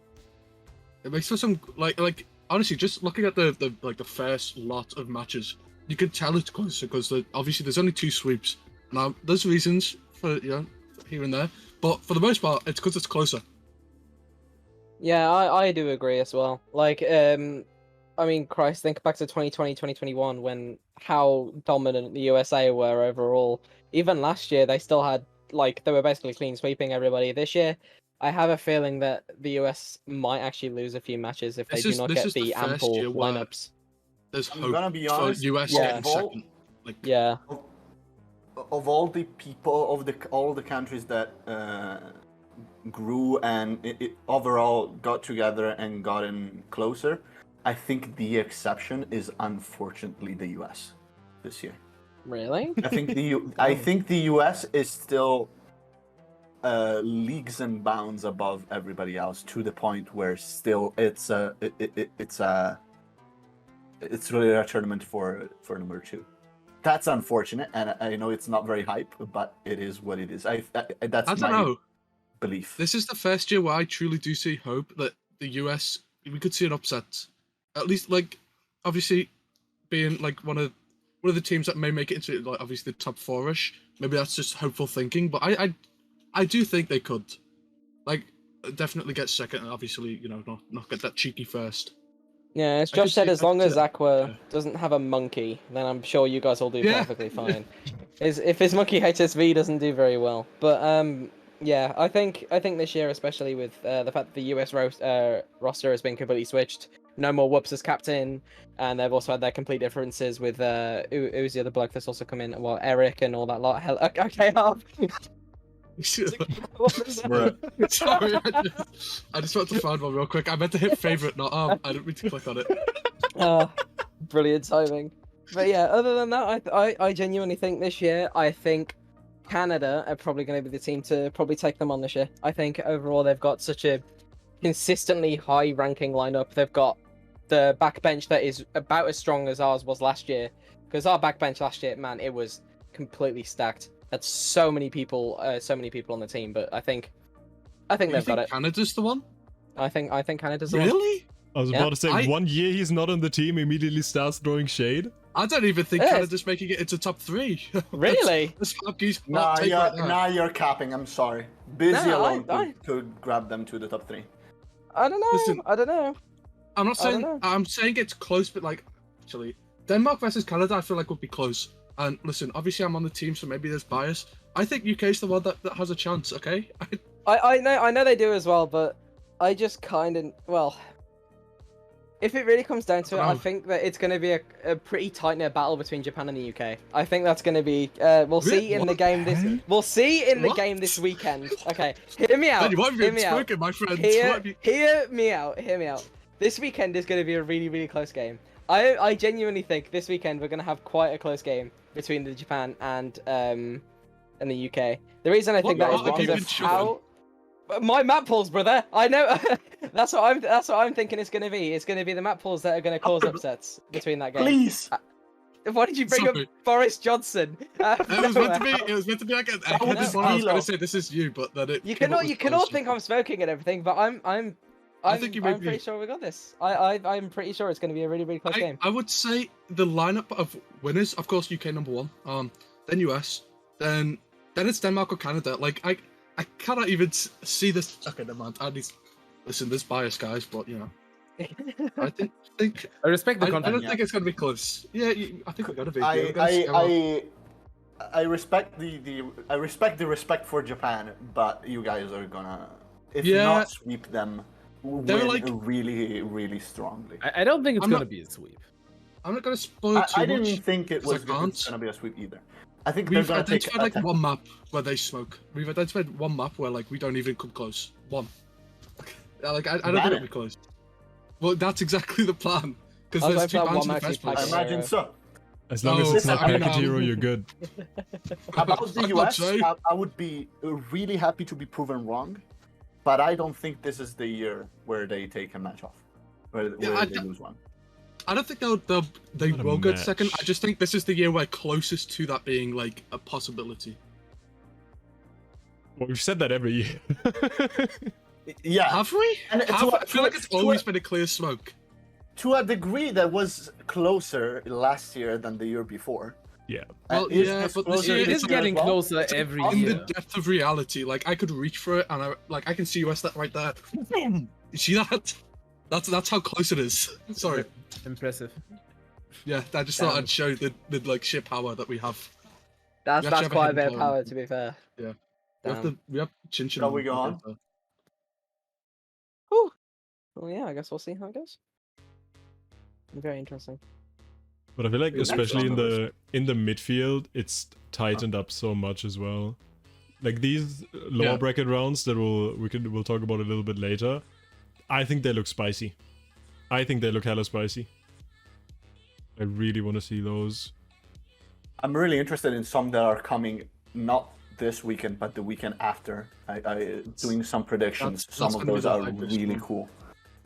It makes for some like honestly, just looking at the first lot of matches, you can tell it's closer because obviously there's only 2 sweeps. Now there's reasons for here and there, but for the most part, it's because it's closer. Yeah, I do agree as well. Like, I mean, Christ, think back to 2020, 2021 when how dominant the USA were overall. Even last year, they still had, like, they were basically clean sweeping everybody. This year, I have a feeling that the US might actually lose a few matches if they do not get the first ample year where lineups. There's I'm hope gonna be for honest, US yeah. getting second. Like, Yeah. Of all the people of all the countries that grew and it overall got together and gotten closer, I think the exception is unfortunately the US this year. Really? I think the US is still leagues and bounds above everybody else to the point where still it's really a tournament for number 2. That's unfortunate, and I know it's not very hype, but it is what it is. That's I don't my know. belief. This is the first year where I truly do see hope that the US, we could see an upset. At least, like, obviously, being like one of the teams that may make it into like obviously the top 4ish. Maybe that's just hopeful thinking, but I do think they could, like, definitely get second, and obviously not get that cheeky first. Yeah, as I could Josh said, see- as I could long see as that. Aqua Yeah. doesn't have a monkey, then I'm sure you guys will do Yeah. perfectly fine. If his monkey HSV doesn't do very well, but yeah, I think this year, especially with the fact that the US roster has been completely switched, no more Whoops as captain, and they've also had their complete differences with who's the other bloke that's also come in, well, Eric and all that lot. Hell, okay, Harv. What was that? Bruh. Sorry, I just want to find one real quick. I meant to hit favorite, not arm. I didn't mean to click on it. Brilliant timing. But yeah, other than that, I genuinely think this year, I think Canada are probably going to be the team to probably take them on this year. I think overall they've got such a consistently high-ranking lineup. They've got the backbench that is about as strong as ours was last year. Because our backbench last year, man, it was completely stacked. Had so many people on the team. But I think they've got it. Canada's the one? I think Canada's the one. Really? I was Yeah. about to say, I- 1 year he's not on the team, immediately starts throwing shade. I don't even think Yes. Canada's making it into top 3. Really? That's Harbgy's Nah, hot take right now. nah, you're capping. I'm sorry. Busy No, alone could grab them to the top 3. I don't know. Listen, I don't know. I'm not I don't saying know. I'm saying it's close, but like actually, Denmark versus Canada, I feel like would be close. And listen, obviously I'm on the team, so maybe there's bias. I think UK's the one that has a chance. Okay. I know they do as well, but I just kind of, well, if it really comes down to it, I Wow. think that it's going to be a pretty tight knit battle between Japan and the UK. I think that's going to be. We'll see in the What? game this. We'll see in the What? game this weekend. Okay, hear me out. Ben, you might be Hear me out. spoken, my friend. Hear me out. Hear me out. This weekend is going to be a really, really close game. I genuinely think this weekend we're gonna have quite a close game between the Japan and the UK. The reason I think What that is map have because you of been shoving? how my map pulls, brother. I know. That's what I'm thinking it's gonna be. It's gonna be the map pulls that are gonna cause upsets between that game. Please. Why did you bring up Sorry. Boris Johnson? It was meant to be like a would this be one. I was Milo. gonna say this is you, but then it. You came can up all with you can all Boris think Johnson. I'm smoking and everything, but I'm think you may be. pretty sure we got this. I'm pretty sure it's going to be a really close game. I would say the lineup of winners, of course, UK number 1, then US, then it's Denmark or Canada. Like I cannot even see this. Okay, never mind. Listen, there's bias, guys, but you know, I think I respect the I content. don't think it's gonna be close. Yeah, I think we're gonna be. I respect the respect for Japan, but you guys are gonna, if Yeah. not sweep them, They're win like- really strongly. I don't think it's I'm gonna not- be a sweep. I'm not gonna spoil too I didn't much. think it because was I can't. gonna be a sweep either. I think We've they're gonna take identified like attack. one map where they smoke. We've identified one map where like we don't even come close. One. Like I don't think Ban it'll it. be close. Well, that's exactly the plan. Because I was there's two like, that bans in one the first actually place. I packed imagine so. As long as No, it's not I mean, Packet Hero, you're good. About the I'd US, say. I would be really happy to be proven wrong, but I don't think this is the year where they take a match off, where I they d- lose one. I don't think they Not a will get match. second. I just think this is the year we're closest to that being like a possibility. Well, we've said that every year. Yeah, Have we? And I feel like it's always to been a clear smoke. a degree that was closer last year than the year before. Yeah. Well, Is yeah, this but this closer year It this is it's year as getting well? closer every in the year. depth of reality. Like I could reach for it, and I can see US that right there. You see that? That's how close it is. Sorry. Impressive. Yeah, I just thought Damn. I'd show the like sheer power that we have. That's We actually that's have a quite a hidden bit of power. power, to be fair. Yeah. Damn. We have chin chin. Shall we go on? Well, yeah, I guess we'll see how it goes. Very interesting. But I feel like Next especially in round the midfield, it's tightened up so much as well. Like these lower Yeah. bracket rounds that we'll talk about a little bit later. I think they look spicy. I think they look hella spicy. I really want to see those. I'm really interested in some that are coming not this weekend, but the weekend after. I doing some predictions. That's Some of gonna be those the are hypest really one. cool.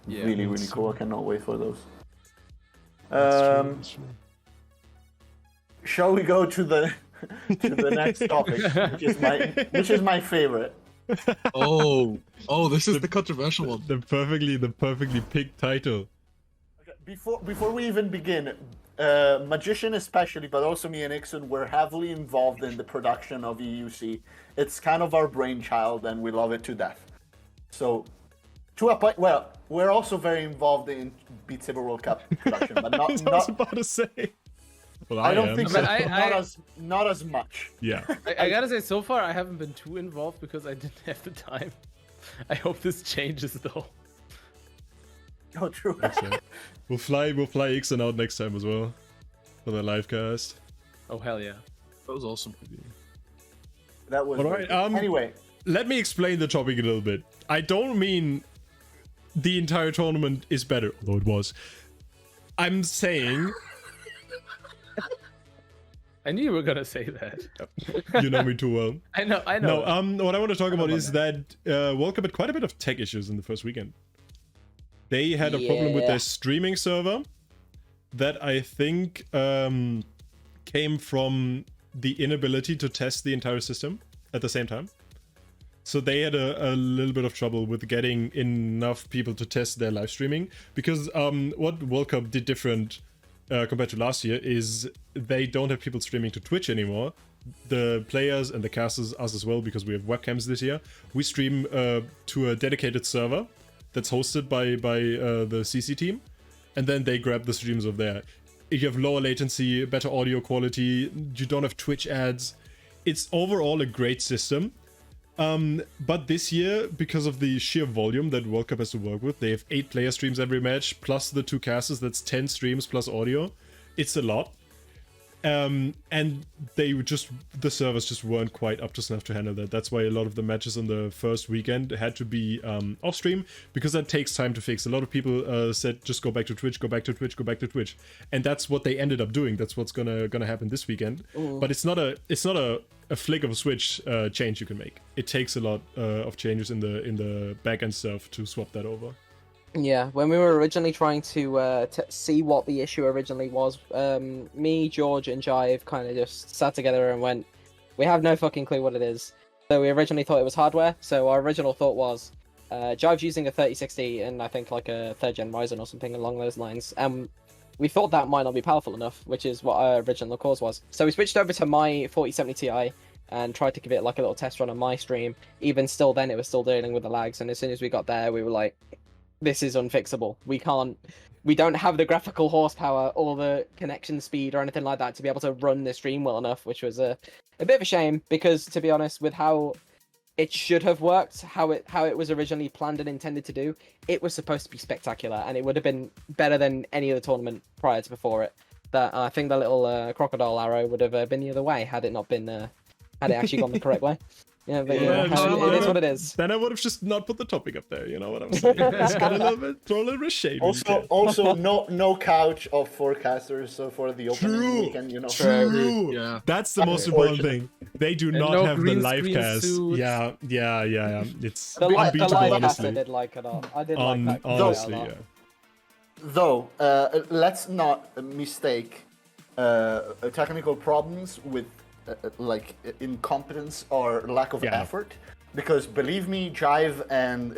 Yeah. Really cool. I cannot wait for those. That's true, that's true. Shall we go to the next topic, which is my favorite. Oh, this is the controversial one. The perfectly picked title. Before we even begin, Magician especially, but also me and Ixon were heavily involved in the production of EUC. It's kind of our brainchild, and we love it to death. So, to a point, well, we're also very involved in Beat Saber World Cup production, but I was not. about to say. Well, I don't am. think But so. Not as much. Yeah. I gotta say, so far I haven't been too involved because I didn't have the time. I hope this changes though. Oh, true. So, we'll fly Ixon out next time as well for the live cast. Oh hell yeah. That was awesome. That was. All very right, good. Anyway, Let me explain the topic a little bit. I don't mean the entire tournament is better, although it was. I'm saying, I knew you were gonna say that. you know me too well. I know. No, what I want to talk about about is that World Cup had quite a bit of tech issues in the first weekend. They had a problem with Yeah. their streaming server that I think came from the inability to test the entire system at the same time. So they had a little bit of trouble with getting enough people to test their live streaming, because what World Cup did different compared to last year is they don't have people streaming to Twitch anymore. The players and the casters, us as well, because we have webcams this year, we stream to a dedicated server that's hosted by the CC team, and then they grab the streams of there. If you have lower latency, better audio quality, you don't have Twitch ads, it's overall a great system. But this year, because of the sheer volume that World Cup has to work with, they have 8 player streams every match, plus the 2 casters, that's 10 streams plus audio. It's a lot. And the servers just weren't quite up to snuff to handle that. That's why a lot of the matches on the first weekend had to be off stream, because that takes time to fix. A lot of people said just go back to Twitch, go back to Twitch, go back to Twitch, and that's what they ended up doing. That's what's gonna happen this weekend. But it's not a flick of a switch change you can make. It takes a lot of changes in the backend stuff to swap that over. Yeah, when we were originally trying to see what the issue originally was, me, George, and Jive kind of just sat together and went, we have no fucking clue what it is. So we originally thought it was hardware, so our original thought was, Jive's using a 3060 and I think like a 3rd gen Ryzen or something along those lines, and we thought that might not be powerful enough, which is what our original cause was. So we switched over to my 4070 Ti and tried to give it like a little test run on my stream. Even still then, it was still dealing with the lags, and as soon as we got there, we were like, this is unfixable. We don't have the graphical horsepower or the connection speed or anything like that to be able to run the stream well enough, which was a bit of a shame, because to be honest, with how it should have worked, how it was originally planned and intended to do, it was supposed to be spectacular, and it would have been better than any other tournament prior to before it. That I think the little crocodile arrow would have been the other way had it not been had it actually gone the correct way. Yeah, but it is what it is. Then I would have just not put the topic up there. You know what I'm saying? Just got throw a little bit of shade. Also, no couch of forecasters. So for the opening weekend, you know. True. Yeah. That's the most important thing. They do not no have the green live screen cast. suits. Yeah. It's The live unbeatable, cast I honestly. did like it all. I did like that. Honestly, a lot. yeah. Though, let's not mistake technical problems with like incompetence or lack of effort, because believe me, Jive and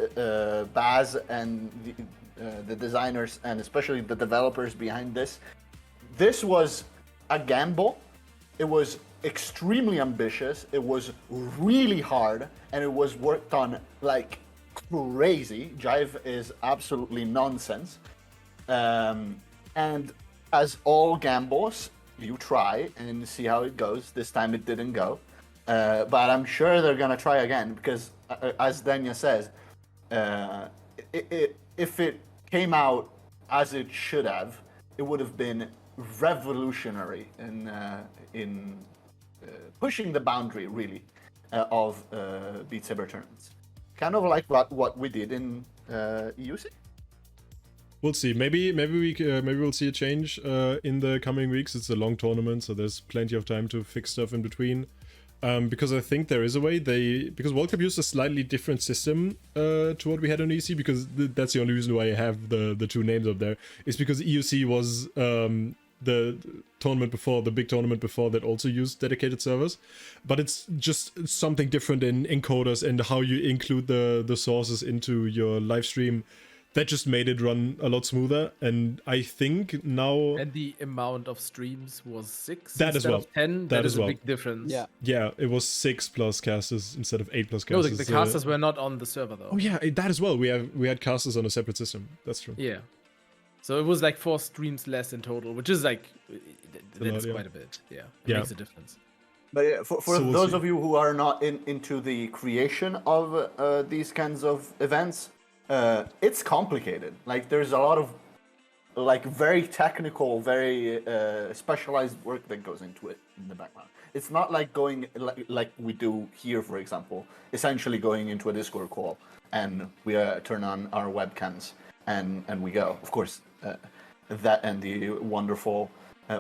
Baz and the designers and especially the developers behind this was a gamble. It was extremely ambitious. It was really hard, and it was worked on like crazy. Jive is absolutely nonsense. And as all gambles, you try and see how it goes. This time it didn't go. But I'm sure they're going to try again, because as Denyah says, if it came out as it should have, it would have been revolutionary in pushing the boundary, really, of Beat Saber tournaments. Kind of like what we did in EUC. We'll see. Maybe we'll see a change in the coming weeks. It's a long tournament, so there's plenty of time to fix stuff in between. Because I think there is a way because World Cup used a slightly different system to what we had on EUC, because that's the only reason why I have the two names up there. Is because EUC was the tournament before, the big tournament before, that also used dedicated servers, but it's just something different in encoders and how you include the sources into your live stream. That just made it run a lot smoother, and I think now... And the amount of streams was 6 that instead as well. of 10. That is as well. a big difference. Yeah, it was 6 plus casters instead of 8 plus No, casters. the casters were not on the server though. Oh yeah, that as well. We had casters on a separate system. That's true. Yeah. So it was like 4 streams less in total, which is like that's yeah. quite a bit. Yeah, it Yeah. makes a difference. But yeah, for So we'll those see. of you who are not into the creation of these kinds of events, it's complicated. Like there's a lot of like very technical, very specialized work that goes into it in the background. It's not like going like we do here, for example, essentially going into a Discord call and we turn on our webcams and we go. Of course, that and the wonderful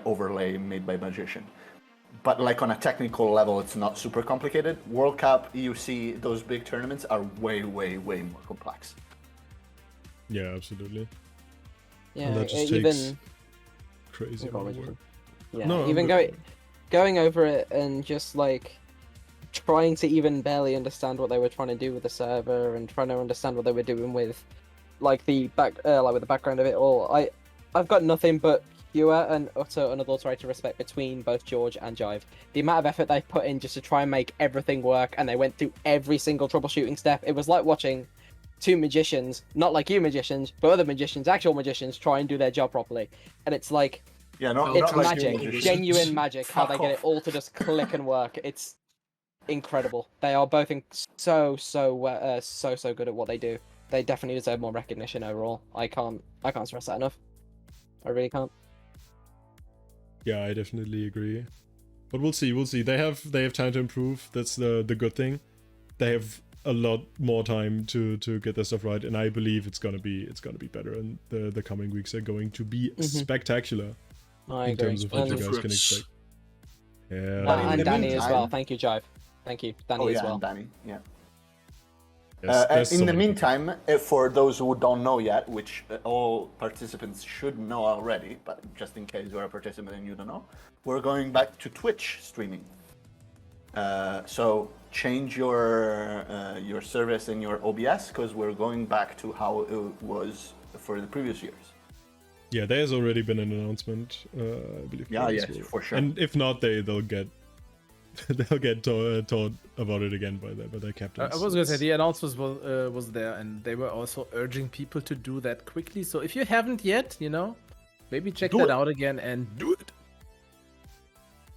overlay made by Magician. But like on a technical level, it's not super complicated. World Cup, EUC, those big tournaments are way, way, way more complex. Yeah, absolutely. yeah. And that just Even takes crazy amount of work. yeah, No, I'm even good. going over it and just like trying to even barely understand what they were trying to do with the server and trying to understand what they were doing with like the background of it all. I've got nothing but pure and utter unadulterated respect between both George and Jive. The amount of effort they put in just to try and make everything work, and they went through every single troubleshooting step. It was like watching two magicians, not like you magicians, but other magicians, actual magicians, try and do their job properly. And it's like, Yeah, no, it's not like you magic, magicians. genuine magic, how they Fuck get it off. all to just click and work. It's incredible. They are both so good at what they do. They definitely deserve more recognition overall. I can't stress that enough. I really can't. Yeah, I definitely agree. But we'll see. We'll see. They have time to improve. That's the good thing. They have a lot more time to get their stuff right, and I believe it's gonna be better. And the coming weeks are going to be spectacular I in agree. terms of what you And, guys can expect. Yeah. But in and the Danny as well. meantime- Thank you, Jive. Thank you, Danny as well. and Danny, yeah. Yes, there's In so the many meantime, for those who don't know yet, which all participants should know already, but just in case you're a participant and you don't know, we're going back to Twitch streaming. So change your service and your OBS, because we're going back to how it was for the previous years. Yeah, there's already been an announcement, I believe. Yeah, as yes, well. for sure. And if not, they'll get taught about it again by their captains. I was gonna say the announcement was there, and they were also urging people to do that quickly. So if you haven't yet, maybe check Do that it. out again and do it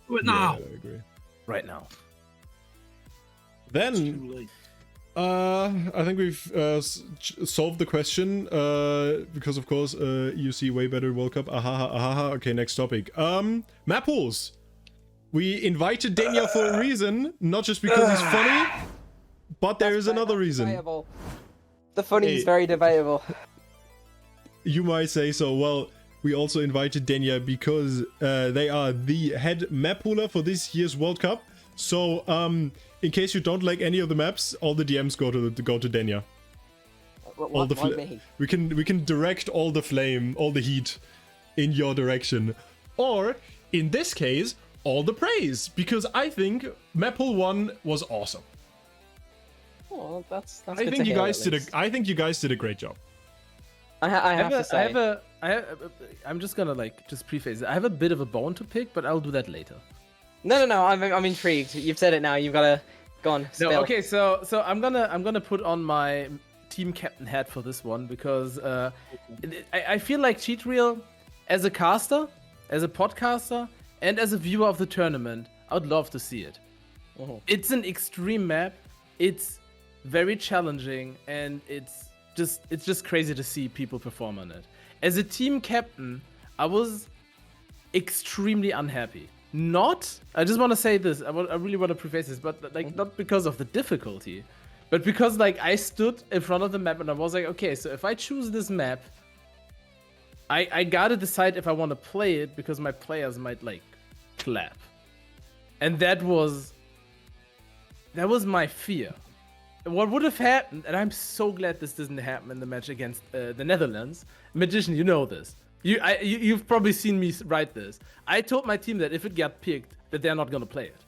Do it Yeah, now. I agree. right now. Then Too late. I think we've solved the question because of course you see way better World Cup. Ahaha. Okay, next topic. Map pools. We invited Denyah for a reason, not just because he's funny, but there is another reason. Debatable. The funny is Hey. very debatable. You might say so. Well, we also invited Denyah because they are the head map pooler for this year's World Cup. So, in case you don't like any of the maps, all the DMs go to Denyah. All the Why me? we can direct all the heat in your direction, or in this case, all the praise, because I think map pool 1 was awesome. Oh, that's I good think to you hear, guys at least. I think you guys did a great job. I have to say. I'm just gonna just preface it. I have a bit of a bone to pick, but I'll do that later. No. I'm intrigued. You've said it now. You've got to go on. Spill. No, okay, so I'm gonna put on my team captain hat for this one because I feel like Cheat Reel, as a caster, as a podcaster, and as a viewer of the tournament, I would love to see it. Mhm. It's an extreme map. It's very challenging, and it's just crazy to see people perform on it. As a team captain, I was extremely unhappy. I just want to say this. I really want to preface this, but not because of the difficulty, but because I stood in front of the map and I was like, okay, so if I choose this map, I gotta decide if I want to play it because my players might clap, and that was my fear. What would have happened, and I'm so glad this didn't happen in the match against the Netherlands. Magician, you know this. You've probably seen me write this. I told my team that if it got picked, that they're not gonna play it.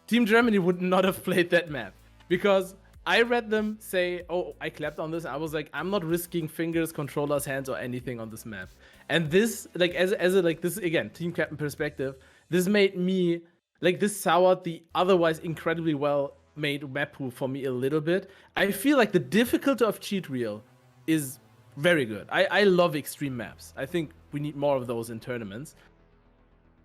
Team Germany would not have played that map because I read them say, "Oh, I clapped on this." I was like, "I'm not risking fingers, controllers, hands, or anything on this map." And this, as this again, team captain perspective, this made me this soured the otherwise incredibly well made map pool for me a little bit. I feel like the difficulty of Cheat Reel is very good. I love extreme maps. I think we need more of those in tournaments.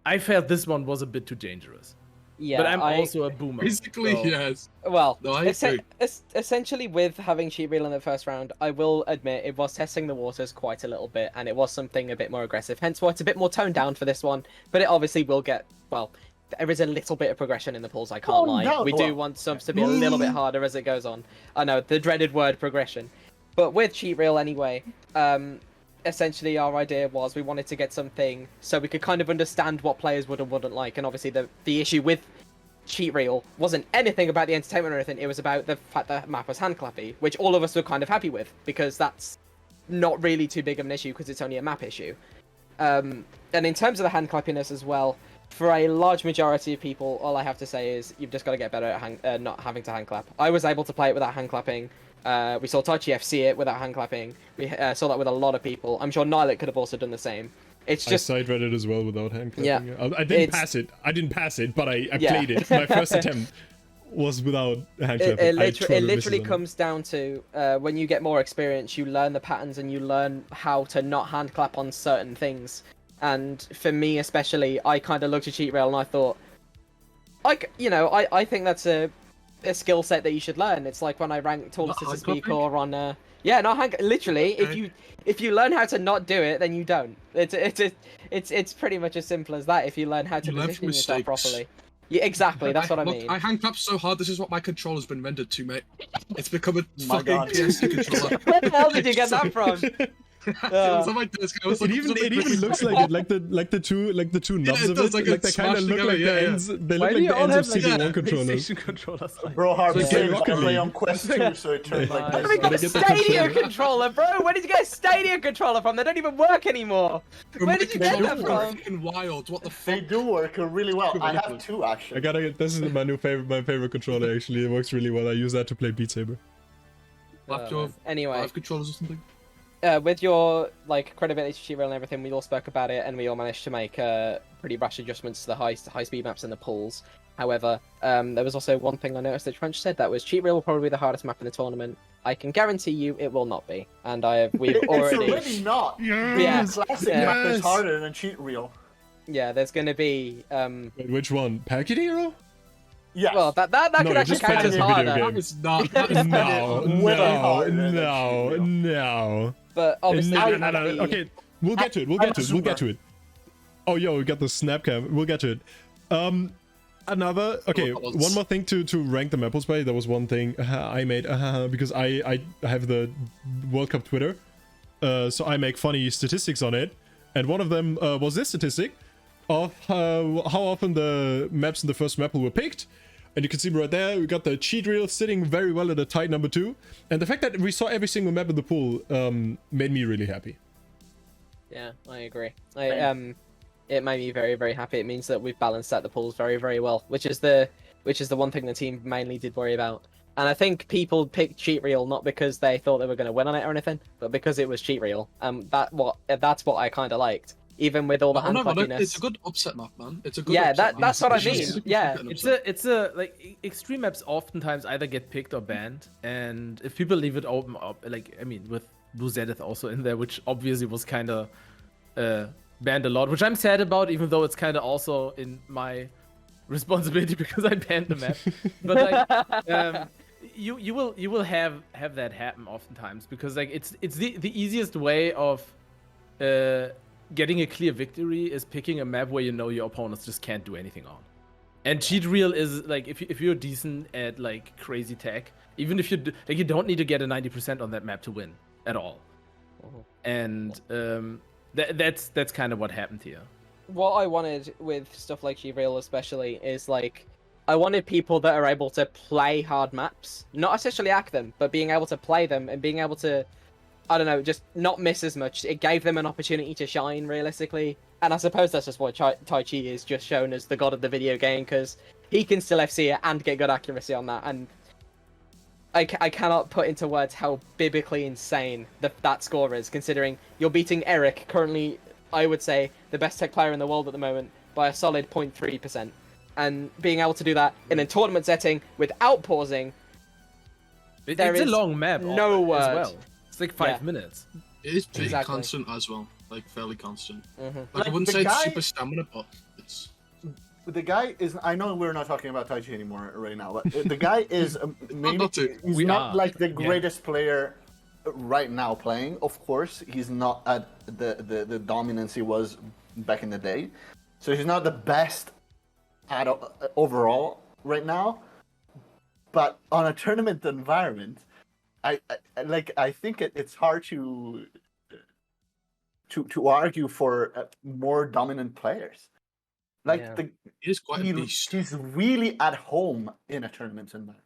I felt this one was a bit too dangerous. Yeah, But I'm also a boomer. Basically, so- yes. Well, No, I agree. essentially with having Cheat Reel in the first round, I will admit it was testing the waters quite a little bit, and it was something a bit more aggressive. Hence why it's a bit more toned down for this one. But it obviously will get, well, there is a little bit of progression in the pools, I can't Oh, lie. no. We do Well, want subs to be a little bit harder as it goes on. I know, the dreaded word progression. But with Cheat Reel anyway, essentially our idea was we wanted to get something so we could kind of understand what players would and wouldn't like. And obviously the issue with Cheat Reel wasn't anything about the entertainment or anything, it was about the fact that map was hand clappy, which all of us were kind of happy with, because that's not really too big of an issue because it's only a map issue. And in terms of the hand clappiness as well, for a large majority of people, all I have to say is you've just got to get better at not having to hand clap. I was able to play it without hand clapping. We saw Tai Chi FC it without hand clapping. We saw that with a lot of people. I'm sure Nilet could have also done the same. It's just I side read it as well without hand clapping. Yeah. I didn't It's- pass it. I didn't pass it, but I Yeah. played it. My first attempt was without hand clapping. it I literally misses on it. comes down to when you get more experience, you learn the patterns and you learn how to not hand clap on certain things. And for me especially, I kind of looked at Cheat Rail and I thought, I think that's a a skill set that you should learn. It's like when I rank tallest Not as a speak handcuffing? or on yeah, not hand. Literally, Okay. if you learn how to not do it, then you don't. It's pretty much as simple as that. If you learn how to You learn position from yourself mistakes. properly. Yeah, exactly. That's what I Look, mean. I hand clap so hard. This is what my controller's been rendered to, mate. It's become a My fucking God. PS2 controller. Where the hell did you get that from? It was on my desk. I was It looking even for something it even quickly. looks like it, like the two knobs it of does, it, like, they it's kind of smashed look together, like yeah, the yeah. ends. They Why look do like you the all ends of have like CD1 controllers. PlayStation controllers? Like, Bro, Harbgy, It's like same. I Rocket play League. on Quest 2, so it turns like My Where this. did we get a Gotta get the Stadia controller. controller, bro? Where did you get a Stadia controller from? They don't even work anymore. Bro, Where my did you get that controllers are from? fucking wild. What the They fuck? do work really well. I have Ridiculous. 2 actually. I gotta get this is my favorite controller actually. It works really well. I use that to play Beat Saber. Left your Anyway, 5 controllers or something? with your like credibility to Cheat Reel and everything, we all spoke about it, and we all managed to make pretty rash adjustments to the high speed maps and the pools. However, there was also one thing I noticed that Trench said, that was Cheat Reel will probably be the hardest map in the tournament. I can guarantee you it will not be, and we've It's already already not. Yeah. Classic Yeah. map is Yes. harder than Cheat Reel. yeah. There's going to be Wait, which one? Packet Hero? Yes. well that No, could you actually just played count it as as a video harder. game. That is not. That is No, way no, harder than no, Cheat Reel. no. But obviously, No, we no, no, had no. the- Okay, we'll get to it. We'll I'm get to a it. We'll get to zoomer. it. Oh, yo, we got the snap cam. We'll get to it. Another. Okay, What else? one more thing to rank the map by. There was one thing I made because I have the World Cup Twitter, so I make funny statistics on it, and one of them was this statistic of how often the maps in the first map pool were picked. And you can see right there, we got the cheat reel sitting very well at a tight number 2. And the fact that we saw every single map in the pool made me really happy. Yeah, I agree. It made me very, very happy. It means that we've balanced out the pools very, very well, which is the one thing the team mainly did worry about. And I think people picked Cheat Reel not because they thought they were going to win on it or anything, but because it was Cheat Reel. That's what I kind of liked, even with all the hand clappiness. It's a good upset map, man. It's a good. Yeah, upset map. that's what I It's just mean. significant Yeah. upset. It's a like extreme maps oftentimes either get picked or banned, and if people leave it open up, like I mean with Blue Zenith also in there, which obviously was kind of banned a lot, which I'm sad about, even though it's kind of also in my responsibility because I banned the map. But like, you will have that happen oftentimes because like it's the easiest way of getting a clear victory is picking a map where you know your opponents just can't do anything on. And Cheat Reel is like if you're decent at like crazy tech, even if you like you don't need to get a 90% on that map to win at all. And that's kind of what happened here. What I wanted with stuff like Cheat Reel especially is like I wanted people that are able to play hard maps, not essentially act them, but being able to play them and being able to, I don't know, just not miss as much. It gave them an opportunity to shine realistically. And I suppose that's just what Tai Chi is, just shown as the god of the video game, because he can still FC it and get good accuracy on that. And I cannot put into words how biblically insane that score is, considering you're beating Eric, currently, I would say, the best tech player in the world at the moment, by a solid 0.3%. And being able to do that in a tournament setting without pausing, It's There a is long map no as word. well. It's like 5 Yeah. minutes. It is pretty Exactly. constant as well, like fairly constant. Mhm. Like, Like, I wouldn't the say it's guy- super stamina, but it's. The guy is. I know we're not talking about Tai Chi anymore right now, but the guy is maybe not to. he's We not are. like the greatest player right now playing. Of course, he's not at the dominance he was back in the day. So he's not the best at overall right now. But on a tournament environment, I think it's hard to argue for more dominant players. Like Yeah. He is quite a beast. he's really at home in a tournament environment.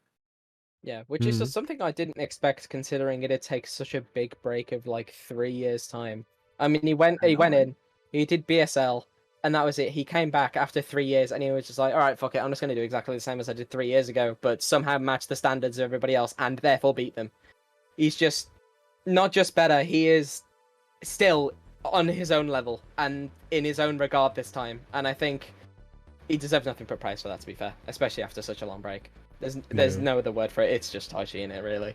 Yeah, which is just something I didn't expect, considering it'd take such a big break of like 3 years' time. I mean, he went in, he did BSL, and that was it. He came back after 3 years, and he was just like, "All right, fuck it, I'm just going to do exactly the same as I did 3 years ago, but somehow match the standards of everybody else, and therefore beat them." He's just not just better; he is still on his own level and in his own regard this time. And I think he deserves nothing but praise for that, to be fair, especially after such a long break. There's Yeah. no other word for it. It's just Tai Chi in it, really.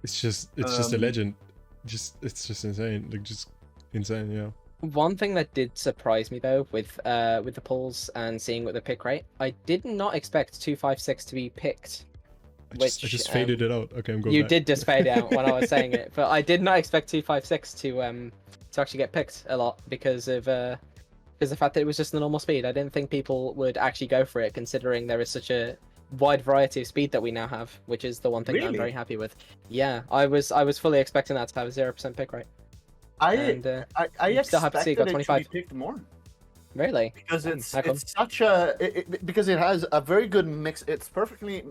It's just a legend. It's just insane. Like just insane, yeah. One thing that did surprise me though with the polls and seeing what the pick rate, I did not expect 256 to be picked. I just faded it out. Okay, I'm going You back. did just fade out when I was saying it, but I did not expect 256 to actually get picked a lot because of the fact that it was just the normal speed. I didn't think people would actually go for it, considering there is such a wide variety of speed that we now have, which is the one thing that I'm Really? very happy with. Yeah, I was fully expecting that to have a 0% pick rate. I I'm still happy to see expected it got it to 25. be picked more. Really? Because How come? it's such a because it has a very good mix. It's perfectly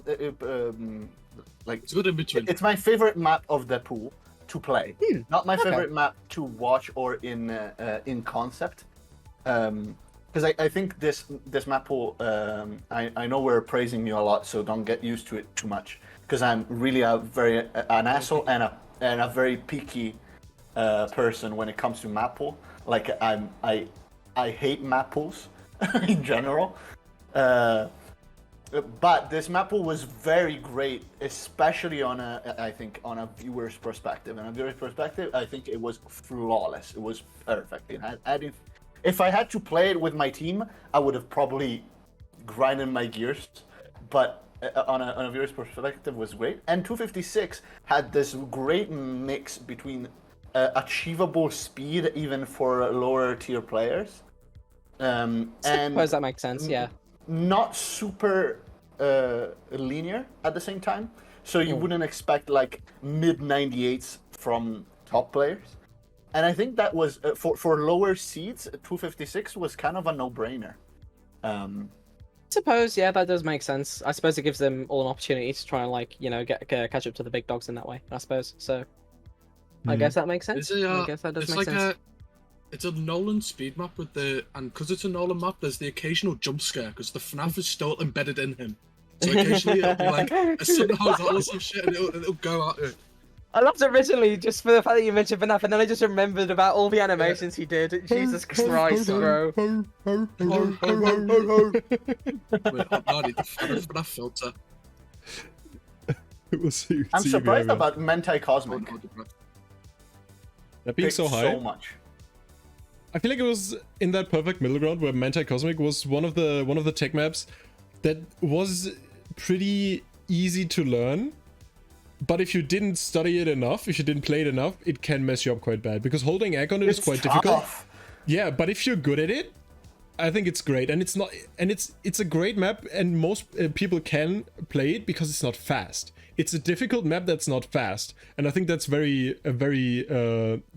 like It's good in between. it's my favorite map of the pool to play. Not my okay. favorite map to watch or in concept. Because I think this map pool. I know we're praising you a lot, so don't get used to it too much. Because I'm really an asshole and a very picky person when it comes to map pool. Like I hate map pools in general. But this map pool was very great, especially on a viewer's perspective. And a viewer's perspective, I think it was flawless. It was perfect. If I had to play it with my team, I would have probably grinded my gears. But on a viewer's perspective, it was great. And 256 had this great mix between achievable speed, even for lower tier players. I suppose that makes sense, yeah. Not super linear at the same time, so you wouldn't expect like mid 98s from top players. And I think that was for lower seeds, 256 was kind of a no-brainer. I suppose, yeah, that does make sense. I suppose it gives them all an opportunity to try and catch up to the big dogs in that way, I suppose. So I guess that makes sense. I guess that does make sense. It's a Nolan speed map and because it's a Nolan map, there's the occasional jump scare because the FNAF is still embedded in him. So occasionally it'll be like a sudden horizontal or some shit, and it'll go out. I loved it originally just for the fact that you mentioned FNAF, and then I just remembered about all the animations he did. Jesus Christ, bro. Wait, I need the FNAF filter. We'll see. I'm surprised about Mentai Cosmic. That being so picked high. So much. I feel like it was in that perfect middle ground where Mentai Cosmic was one of the tech maps that was pretty easy to learn, but if you didn't study it enough, if you didn't play it enough, it can mess you up quite bad, because holding egg on it is quite difficult. Yeah, but if you're good at it, I think it's great. And it's a great map, and most people can play it because it's not fast. It's a difficult map that's not fast, and I think that's a very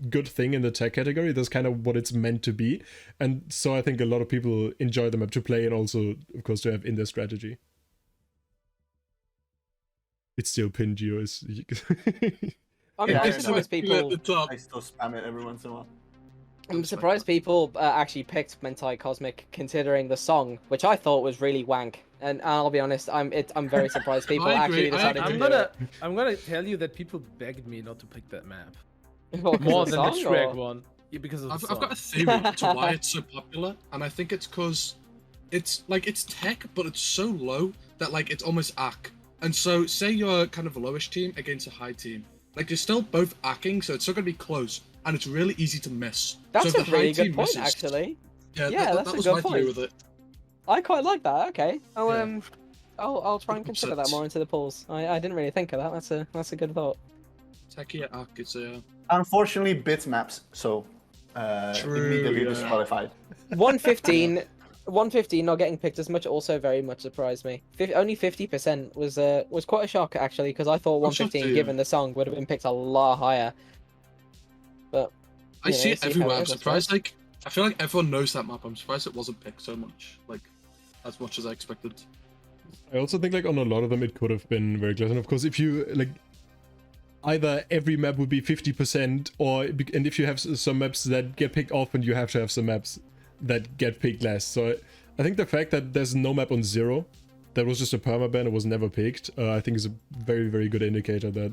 good thing in the tech category. That's kind of what it's meant to be, and so I think a lot of people enjoy the map to play and also, of course, to have in their strategy. It's still pinned you as. I'm surprised people. I still spam it every once in a while. I'm surprised people actually picked Mentai Cosmic, considering the song, which I thought was really wank. And I'll be honest, I'm very surprised people actually decided to do it. I'm gonna tell you that people begged me not to pick that map. What, More because than of the song, Shrek or- one. Yeah, because of the I've song. got a theory to why it's so popular, and I think it's because it's tech, but it's so low that like it's almost ack. And so, say you're kind of a lowish team against a high team, like you're still both acking, so it's still gonna be close, and it's really easy to miss. That's so a if the really high good team point, misses, actually. Yeah, Yeah, that that's a was good my theory point. with it. I quite like that. Okay, Yeah. I'll try and consider that more into the polls. I didn't really think of that. That's a good thought. Techie at ack, it's Unfortunately, bits maps, so immediately yeah. disqualified. 115 not getting picked as much also very much surprised me. Only 50% was quite a shock, actually, because I thought I'm shocked 115, too, given the song, would have been picked a lot higher. But I you know, see it how everywhere. it I'm is, I surprised. suppose. Like, I feel like everyone knows that map. I'm surprised it wasn't picked so much. Like, as much as I expected. I also think like on a lot of them it could have been very close, and of course if you like, either every map would be 50%, and if you have some maps that get picked often, you have to have some maps that get picked less. So I think the fact that there's no map on 0, that was just a permaban, it was never picked, I think is a very, very good indicator that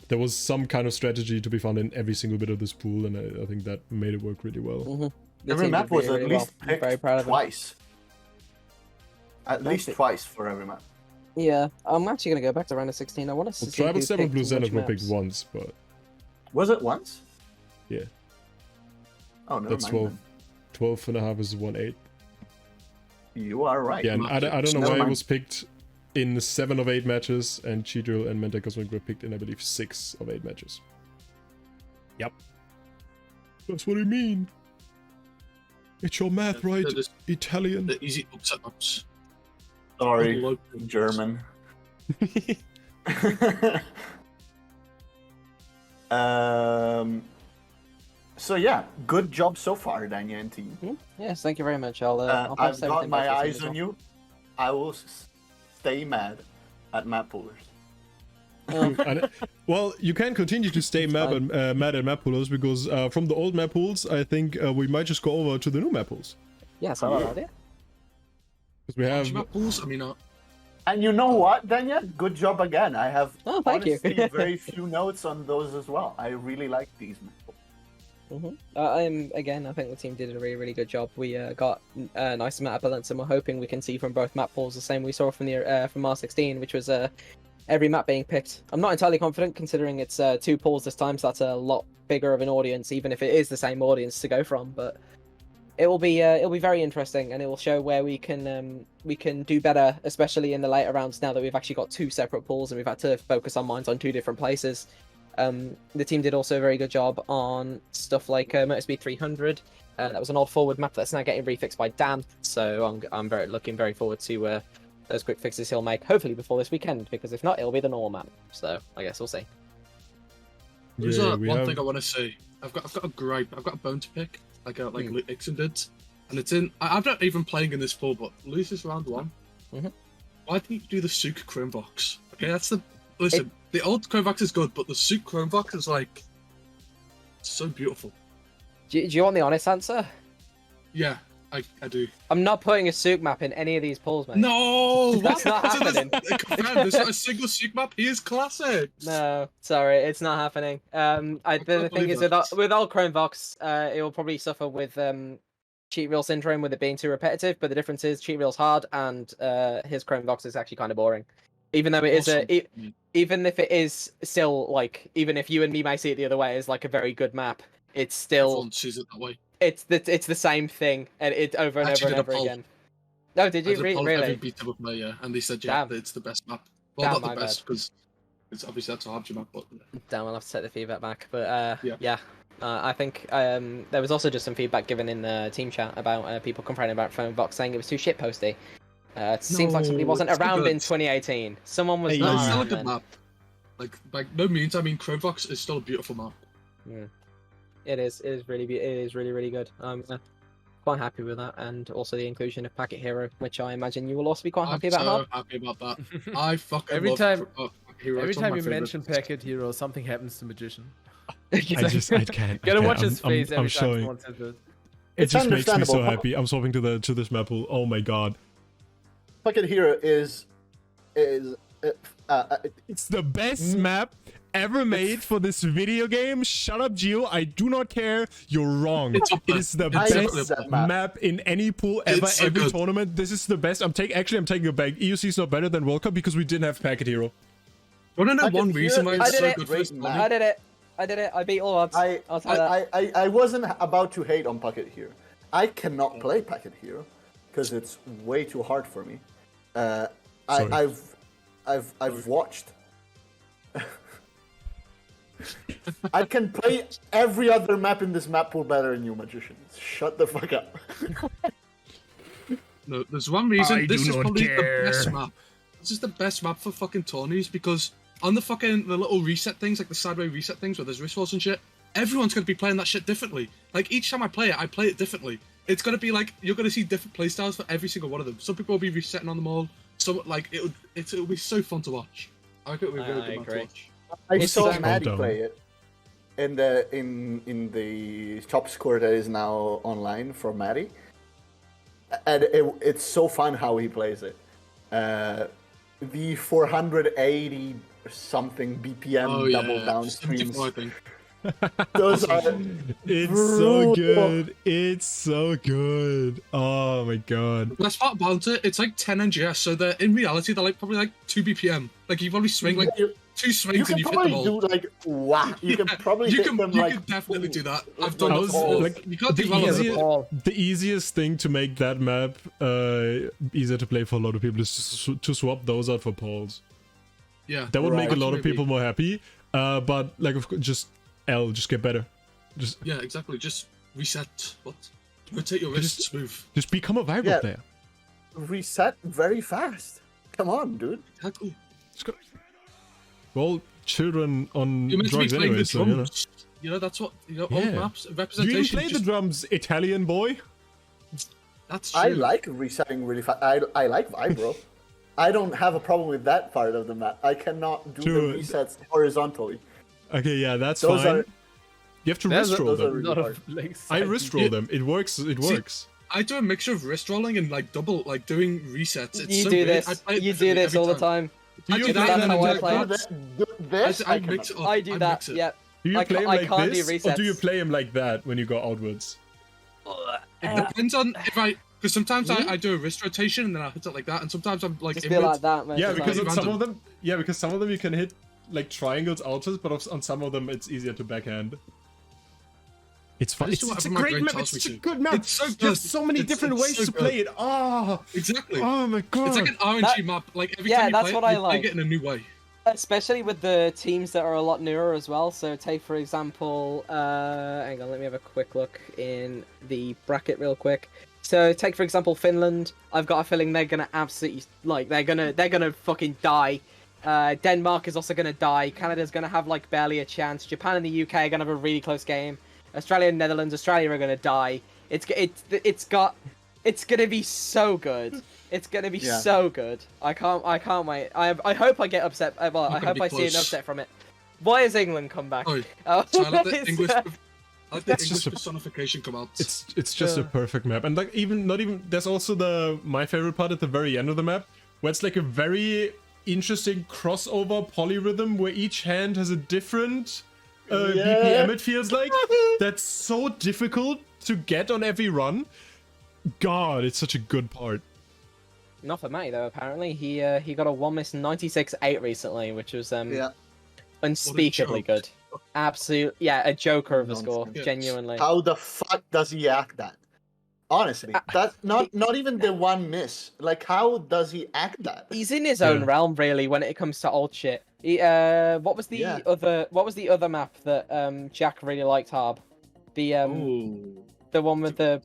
there was some kind of strategy to be found in every single bit of this pool, and I think that made it work really well. The Every team map did was really, at really least well. I'm very picked proud of them. twice. At least twice for every map. Yeah, I'm actually gonna go back to round of 16. I want to Well, see Tribal who Step and picked Blue which Zenith were maps. picked once, but Was it once? yeah. Oh, no, That's mind 12. then. 12.5 is 1/8. You are right. Yeah, and I don't know Never why it mind. was picked in 7 of 8 matches, and Cheeto and Mental Cosmic were picked in, I believe, 6 of 8 matches. Yep. That's what I mean. It's your math, right? They're just Italian. the easy upset maps. Sorry, Low- German. So yeah, good job so far, Denyah and team. Yes, thank you very much. I'll I've post got everything my back to eyes team on as you. I will stay mad at map pullers. well. And, well, you can continue to stay mad fine. at map pullers because from the old map pools, I think we might just go over to the new map pools. Yes, I like that idea. Because we have. Map pools, I mean, And you know what, Denyah? Good job again. I have Oh, thank you. honestly very few notes on those as well. I really like these map pools. Again, I think the team did a really good job. We got a nice amount of balance, and we're hoping we can see from both map pools the same we saw from the from R16, which was every map being picked. I'm not entirely confident considering it's 2 pools this time, so that's a lot bigger of an audience, even if it is the same audience to go from. But it'll be very interesting, and it will show where we can do better, especially in the later rounds. Now that we've actually got 2 separate pools and we've had to focus our minds on 2 different places. The team did also a very good job on stuff like Motorspeed 300. That was an old forward map that's now getting refixed by Dan, so I'm looking very forward to those quick fixes he'll make, hopefully before this weekend, because if not, it'll be the normal map. So I guess we'll see. there's Yeah, one thing I want to say. I've got a gripe. I've got a bone to pick, like Ixon did, and it's in. I'm not even playing in this pool, but loses round 1. Mhm. Why didn't you do the Souk Chrome box? Okay, that's the listen. The old Chrome box is good, but the Souk Chrome box is like so beautiful. Do you want the honest answer? Yeah, I do. I'm not putting a Souk map in any of these pools, mate. No, That's not So happening. There's not a single Souk map. He is classic. No, sorry, it's not happening. The thing believe is, that. with old Chromevox, it will probably suffer with cheat reel syndrome with it being too repetitive. But the difference is cheat reel's hard, and his Chromevox is actually kind of boring. Even though it is even if it is still like, even if you and me may see it the other way as like a very good map, it's still Everyone sees it that way. it's the same thing, and it over and Actually over and did a over poll. again. No, did I you did a poll of really? every Beat Saber player, and they said yeah, Damn. that it's the best map. Well, Damn, not my the best because it's obviously that's a Harbgy map, but Damn, I'll have to take the feedback back. But Yeah. I think there was also just some feedback given in the team chat about people complaining about Chromevox, saying it was too shitposty. It seems like somebody No, wasn't it's around good. in 2018. Someone was Hey, not no, it's still a around good then. map. Like by no means, I mean Chromevox is still a beautiful map. It is really good. I'm quite happy with that, and also the inclusion of Packet Hero, which I imagine you will also be quite happy I'm about. so Harb? happy about that. I fucking Every love time- Hero. Every It's one of time my you favorites. mention Packet Hero, something happens to Magician. I can't. Gotta watch his I'm face every time showing. someone says it. It It's just makes me so understandable. happy. I'm swapping to this map pool. Oh my god. Bucket Hero is It's the best map ever made for this video game. Shut up, Gio. I do not care. You're wrong. It's up It there. is the It's I best love that map. map in any pool ever, It's so every good. tournament. This is the best. I'm taking it back. EUC is not better than World Cup because we didn't have Packet Hero. Want to know Packet one reason Hero why I it's did so it. good for this Great tournament? I did it. I beat all odds. I I'll tell you that. I wasn't about to hate on Packet Hero. I cannot play Packet Hero because it's way too hard for me. Sorry. I've watched. I can play every other map in this map pool better than you, magicians. Shut the fuck up. No, there's one reason. I This do is not probably care. the best map. This is the best map for fucking tourneys because on the little reset things, like the sideway reset things where there's wrist walls and shit, everyone's gonna be playing that shit differently. Like each time I play it differently. It's gonna be like you're gonna see different playstyles for every single one of them. Some people will be resetting on them all. Some like it'll be so fun to watch. I think it'll be a very I good map to agree. watch. I It's saw so Maddie dumb. play it in the top score that is now online for Maddie, and it's so fun how he plays it. The 480 something BPM Oh yeah, double down streams. 74, I think. Those are It's so brutal. good. It's so good. Oh my god. Best part about it, it's like 10 NGS, so they're in reality they're like probably like 2 BPM. Like you probably swing like 2 swings and you hit them probably all. do like wow. You can probably You hit can, them you like can definitely do that. I've like done I that was before. like, You can't the do well on easiest- the Ball. The easiest thing to make that map easier to play for a lot of people is to swap those out for poles. Yeah. That would make a lot of Absolutely. people more happy. But like, of course, just just get better. Just Yeah, exactly. Just reset. What? Rotate your wrist smooth. become a vibro Yeah. player. reset very fast. Come on, dude. Exactly. Just go- We're all children on You're meant to be drugs playing anyway, the so you know. drums. You know, that's what, old Yeah. maps, Do you representation. even play the just- drums, Italian boy? That's true. I like resetting really fast. I like vibro. I don't have a problem with that part of the map. I cannot do True. the resets horizontally. Okay, yeah, that's Those fine. are You have to There's wrist a- roll those are them. really lot hard. of like. I side- wrist roll them. It works. It See, works. I do a mixture of wrist rolling and like double, like doing resets. It's You so do weird. this. I play it You do differently this every all the time. time. Do I you do play that That's them how I like play. that? This I I mix it cannot. up. I do I that. mix it. Yeah. Do you I play ca- him I like can't do this, or do you resets. play him like that when you go outwards? It depends on if I, because sometimes I do a wrist rotation and then I hit it like that, and sometimes I'm like Just be inward. like that, man. Yeah, Just because like- on some of random. them, because some of them you can hit like triangles outwards, but on some of them it's easier to backhand. It's fun. I It's, just do it's a whatever my great brain map. tells It's me such a to. good map. It's so You have good. so many It's- different it's ways so to good. play it. Oh, Exactly. oh my god. It's like an RNG That- map. Like every yeah, time you that's play what it, I you play like. it in a new way. Especially with the teams that are a lot newer as well. So take for example, hang on, let me have a quick look in the bracket real quick. So take for example Finland. I've got a feeling they're gonna absolutely they're gonna fucking die. Denmark is also gonna die. Canada's gonna have like barely a chance. Japan and the UK are gonna have a really close game. Australia and Netherlands, Australia are gonna die. It's gonna be so good. It's gonna be Yeah. so good. I can't wait. I hope I get upset. Well, Not I gonna hope be I see an close. upset from it. Why has England come back? Oh, Oh, so I let the it's- English, I let the That's English just a- personification come out. It's just a Yeah. perfect map, and like not even there's also my favorite part at the very end of the map, where it's like a very interesting crossover polyrhythm where each hand has a different BPM. It feels like that's so difficult to get on every run. God, it's such a good part. Not for Matty though. Apparently, he got a 1-miss 96-8 recently, which was Yeah. unspeakably joke. good. Absolute, yeah, a joker of a score. Nonsense. Genuinely. How the fuck does he act that? Honestly, that's not even the one miss. Like, how does he act that? He's in his own Yeah. realm, really, when it comes to old shit. What was the Yeah. other map that Jack really liked, Harb? The the one with the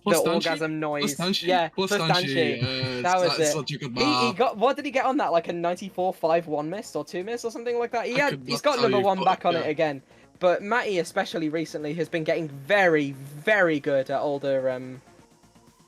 Plus orgasm noise. Yeah, plus plus Danshi. Danshi. That was it. Such a good He map. got, what did he get on that? Like a 94-5-1 miss or 2 miss or something like that? I could He's not got tell number you, one but, back on yeah. it again. But Matty, especially recently, has been getting very, very good at older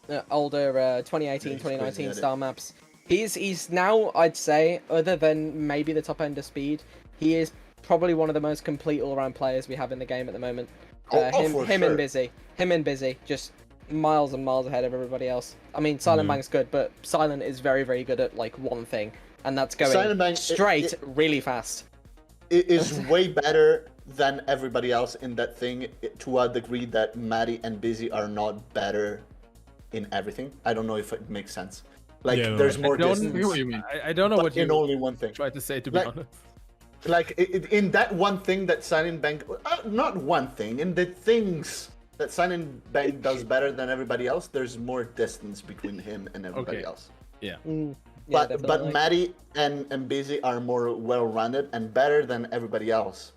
2018, Yeah, he's crazy 2019 at it. style maps. He's now, I'd say, other than maybe the top end of speed, he is probably one of the most complete all-around players we have in the game at the moment. For him sure. and Busy, just miles and miles ahead of everybody else. I mean, Silent Bank's good, but Silent is very, very good at like one thing, and that's going Silent Bank- straight, really fast. It is way better than everybody else in that thing to a degree that Maddie and Busy are not better in everything. I don't know if it makes sense. Like, Yeah, no, there's I more I know what distance you mean. I don't know but what you in only one thing. tried to say, to be Like- honest. Like, in that one thing that Silent Bank... not one thing. In the things that Silent Bank does better than everybody else, there's more distance between him and everybody Okay. else. Yeah. Yeah, But definitely. Maddie and Busy are more well-rounded and better than everybody else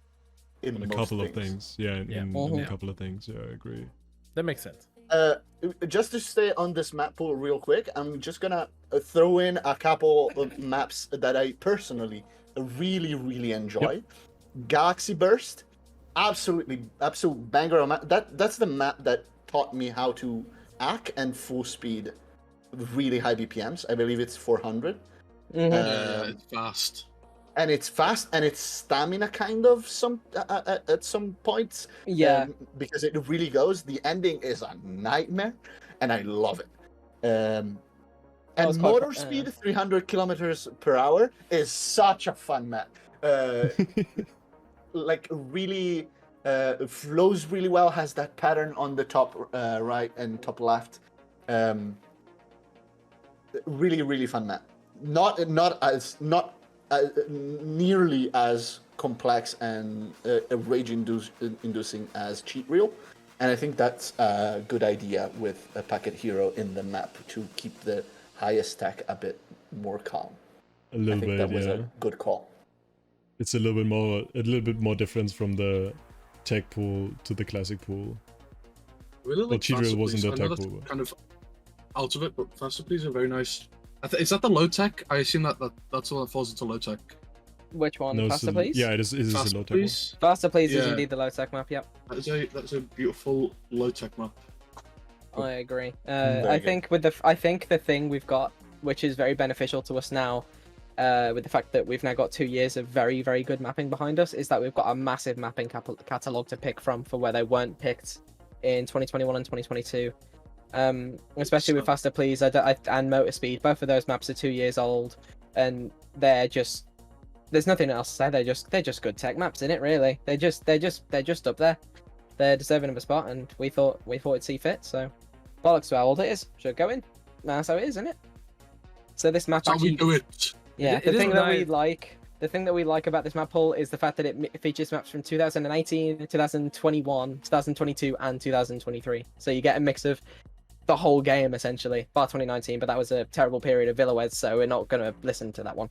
in In a most couple of things, yeah, in a Mhm. couple of things, yeah, I agree. That makes sense. Just to stay on this map pool real quick, I'm just gonna throw in a couple of maps that I personally really enjoy. Galaxy Burst, absolute banger of map. That's the map that taught me how to act and full speed, really high BPMs. I believe it's 400. Mhm. It's fast. And it's fast and it's stamina kind of at some points. Yeah. Because it really goes. The ending is a nightmare, and I love it. That was And quite motor fu- speed 300 kilometers per hour is such a fun map. Like really flows really well. Has that pattern on the top right and top left. Really fun map. Not nearly as complex and rage-inducing as Cheat Reel. And I think that's a good idea with a Packet Hero in the map to keep the highest stack a bit more calm. A little I think bit, that was yeah. a good call. It's a little bit more difference from the tech pool to the classic pool. Really Well, like Cheat Reel Faster wasn't Please. the I know tech that's pool. But... kind of out of it, but Faster Please are very nice. Is that the low tech? I assume that's all that falls into low tech. Which one? No, Faster, so, please? yeah, it is a Faster low tech one. Please. Faster, please is Yeah. indeed the low tech map. Yep. That's a beautiful low tech map. I agree. Very I good. think the thing we've got, which is very beneficial to us now, with the fact that we've now got 2 years of very, very good mapping behind us, is that we've got a massive mapping catalog to pick from for where they weren't picked in 2021 and 2022. Especially with Faster Please and Motor Speed. Both of those maps are 2 years old, and they're just there's nothing else to say. They're just good tech maps, in it really. They're just up there. They're deserving of a spot, and we thought it'd see fit. So bollocks to how old it is. Should go in. That's how it is, isn't it? So this map That's how we actually, do it. yeah. It The is thing that we nice. like, about this map pool is the fact that it features maps from 2018, 2021, 2022, and 2023. So you get a mix of the whole game essentially, bar 2019. But that was a terrible period of Villawez, so we're not gonna listen to that one.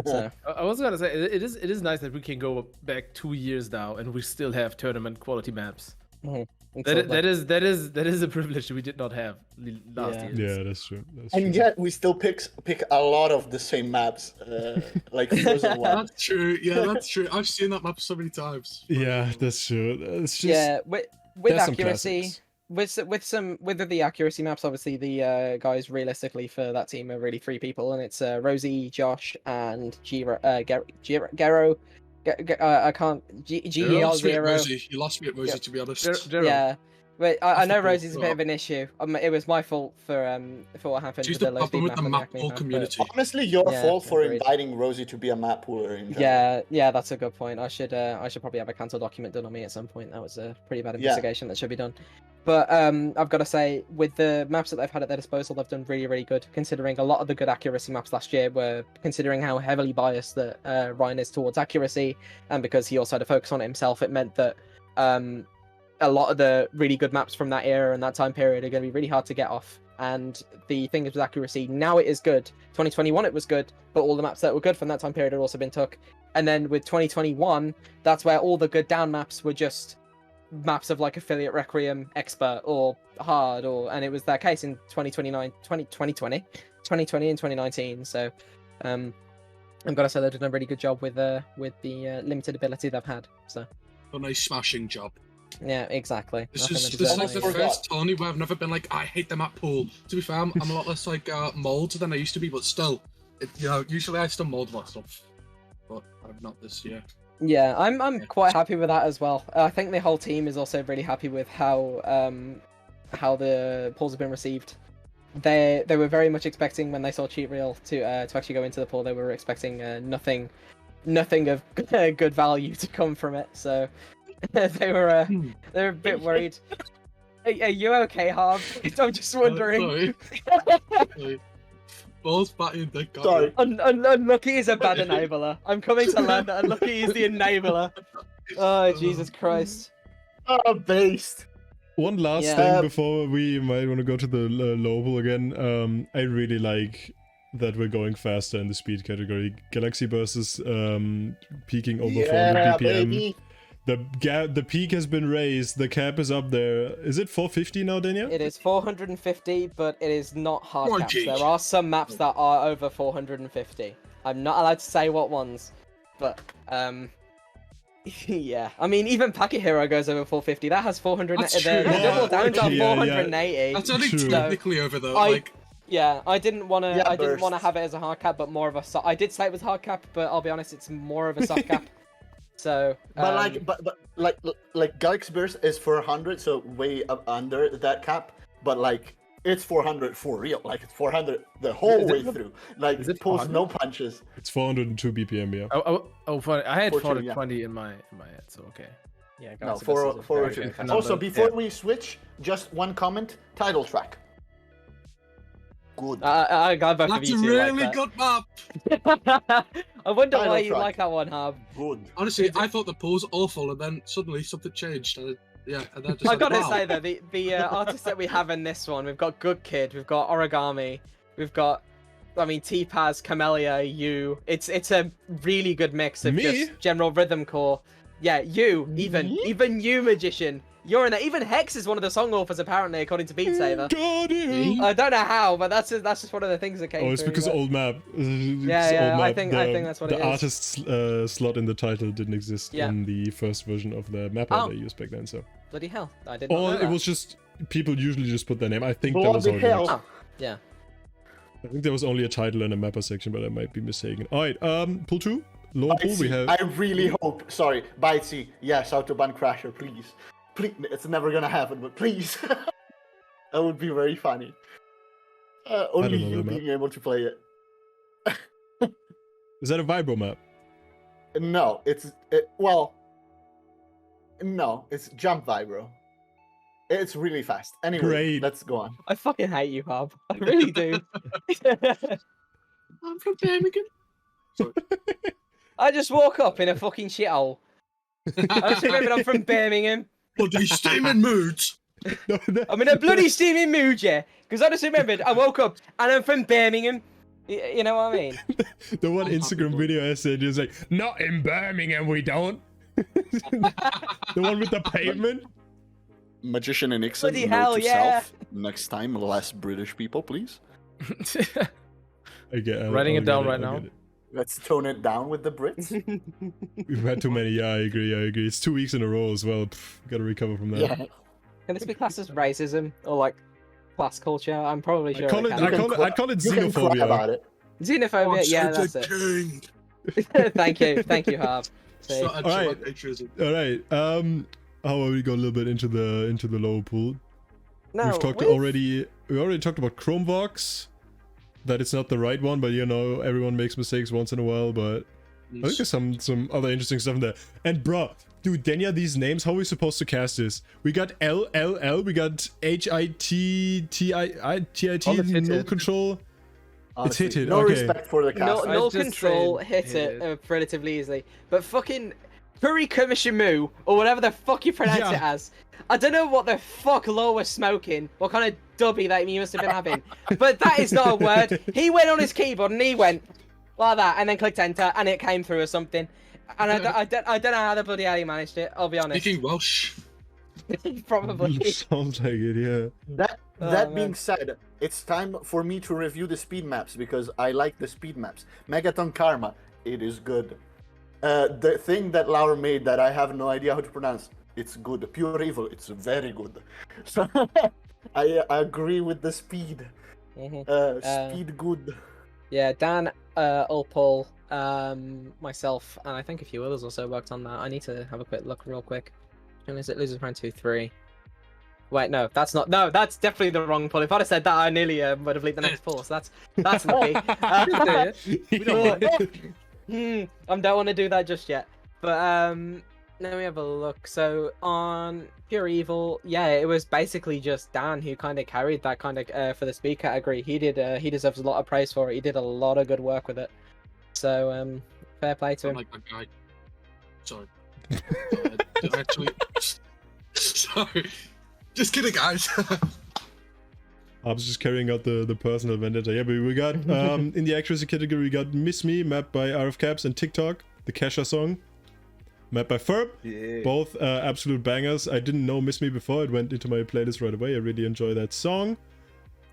So I was gonna say it is nice that we can go back 2 years now and we still have tournament quality maps. That is a privilege we did not have last Yeah. year. Yeah, that's true. That's And true. yet we still pick a lot of the same maps, like Frozen One. That's true. Yeah, that's true. I've seen that map so many times. Yeah, that's true. It's just yeah, with there's some accuracy, classics. with the accuracy maps, obviously the guys realistically for that team are really 3 people, and it's Rosie, Josh, and Gero. I can't. You lost me at Zero. Rosie. You lost me at Rosie, Yeah. to be honest. Jero. Yeah, but I know football Rosie's a bit of an issue. It was my fault for what happened She's with the the low speed problem with map the and map Acme pool map, but- community. Honestly, your Yeah, fault for agreed. inviting Rosie to be a map pooler in general. Yeah, that's a good point. I should probably have a cancel document done on me at some point. That was a pretty bad Yeah. investigation that should be done. But I've got to say, with the maps that they've had at their disposal, they've done really, really good. Considering a lot of the good accuracy maps last year were considering how heavily biased that Ryan is towards accuracy, and because he also had to focus on it himself, it meant that a lot of the really good maps from that era and that time period are going to be really hard to get off. And the thing is with accuracy, now it is good. 2021 it was good, but all the maps that were good from that time period had also been took. And then with 2021, that's where all the good down maps were just maps of like Affiliate Requiem, Expert, or Hard, and it was that case in 2020 and 2019. So I've got to say they've done a really good job with the limited ability they've had. So A nice smashing job. yeah, exactly. This I think is they've this is done like the really good. first Tony where I've never been like, I hate the map pool. To be fair, I'm a lot less like mold than I used to be, but still, usually I still mold a lot of stuff, but I'm not this year. Yeah, I'm quite happy with that as well. I think the whole team is also really happy with how the pools have been received. They were very much expecting when they saw Cheat Reel to actually go into the pool. They were expecting nothing of good value to come from it. So they were a bit worried. Are you okay, Harv? I'm just wondering. Sorry. Balls batting the guy. Sorry. Unlucky is a bad enabler. I'm coming to learn that unlucky is the enabler. Oh, Jesus Christ. Oh, based. One last Yeah. thing before we might want to go to the low pool again. I really like that we're going faster in the speed category. Galaxy Burst is peaking over 400 BPM. Baby. The peak has been raised. The cap is up there. Is it 450 now, Denyah? It is 450, but it is not hard Come on, caps. G. There are some maps that are over 450. I'm not allowed to say what ones, but yeah. I mean, even Packet Hero goes over 450. That has 400. That's The true, double yeah. downs are Yeah, yeah. 480. That's only True. technically over though. I- Like, Yeah, I didn't want to. Yeah, I didn't want to bursts. have it as a hard cap, but more of a. I did say it was hard cap, but I'll be honest, it's more of a soft cap. So, But like Galaxy Burst is 400, so way up under that cap. But like it's 400 for real. Like it's 400 the whole Is way it- through. Like is it pulls 400? no punches. It's 402 BPM, yeah. I had 420, yeah. 420 in my head, so okay. yeah, No, Galaxy Burst is a 402. very good cap. Also, number, before yeah. we switch, just one comment: title track. good. I got both of That's you a two really like good map. that. I wonder Final why you track. like that one, Harb. Good. Honestly, I thought the poll was awful, and then suddenly something changed. And and then just I like, gotta wow. say though, the artists that we have in this one, we've got Good Kid, we've got Origami, we've got, I mean, T-Paz, Camellia, you. It's a really good mix of Me? just general rhythm core. Yeah, you, even you, Magician. You're in there. Even Hex is one of the song authors, apparently, according to Beat Saber. Got him. I don't know how, but that's just one of the things that came Oh, it's through, because but- old map. Yeah, Old I map. think that's what the it is. artist slot in the title didn't exist Yeah. in the first version of the map Oh. they used back then. So, Bloody hell, I did not or know it that. was just people usually just put their name. I think that Bloody was how it hell. works. Oh, yeah. I think there was only a title and a mapper section, but I might be mistaken. All right, pool 2, lower pool. We have. I really hope. Sorry, Bitesy. Yes, Autobahn Crasher, please. Please, it's never gonna happen, but please. That would be very funny. Only know you that map. being able to play it. Is that a vibro map? No, no, it's Jump Vibro. It's really fast. Anyway, Great. let's go on. I fucking hate you, Harb. I really do. I'm from Birmingham. I just woke up in a fucking shithole. I just remembered I'm from Birmingham. Bloody steaming moods. No, I'm in a bloody steaming mood, yeah. Because I just remembered I woke up and I'm from Birmingham. You know what I mean? the one Instagram video I said is like, not in Birmingham, we don't. The one with the pavement. Magician and Nixon, Bloody note hell, to yeah. self. Next time, less British people, please. Okay, Writing it down right now. Let's tone it down with the Brits. We've had too many. Yeah, I agree. It's 2 weeks in a row as well. Gotta recover from that. Yeah. Can this be classed as racism or like class culture? I'm probably sure. I call it You can cry xenophobia. about it. Xenophobia. Yeah, that's it. King. Thank you, Harb. See? So Alright. patriotism. All right. How about we go a little bit into the lower pool? No, We've talked already. We already talked about Chromevox. That it's not the right one, but you know everyone makes mistakes once in a while. But I think there's some other interesting stuff in there. And bruh, dude, Denyah, these names, how are we supposed to cast this? We got LLL, we got HITTIT, no hitted. control. Honestly, It's hitted, no okay. respect for the No, cast. I no just control, said hit hit it it. relatively easily. But fucking Purikumishimu, or whatever the fuck you pronounce Yeah. it as. I don't know what the fuck Law was smoking, what kind of dubby that he must have been having. But that is not a word. He went on his keyboard and he went like that, and then clicked enter, and it came through or something. And I don't know how the bloody hell he managed it, I'll be honest. Speaking Welsh. Probably. Sounds like it, yeah. That man. being said, it's time for me to review the speed maps because I like the speed maps. Megaton Karma, it is good. The thing that Laura made that I have no idea how to pronounce, it's good. Pure Evil, it's very good. So I agree with the speed. Speed good. Yeah, Dan, Ulpul, myself, and I think a few others also worked on that. I need to have a quick look real quick. And is it losers round 2-3? Wait, no, that's not. No, that's definitely the wrong pull. If I'd have said that, I nearly would have leaked the next pull. So that's lucky. We don't want I don't want to do that just yet. But let me have a look. So on Pure Evil, yeah, it was basically just Dan who kind of carried that kind of for the speed category. He deserves a lot of praise for it. He did a lot of good work with it. So fair play to I him. like that guy. Sorry. Actually, sorry. Just kidding, guys. I was just carrying out the personal vendetta. Yeah, but we got in the accuracy category we got Miss Me, mapped by RF Caps and TikTok, the Kesha song, mapped by Ferb. Yeah. Both absolute bangers. I didn't know Miss Me before. It went into my playlist right away. I really enjoy that song.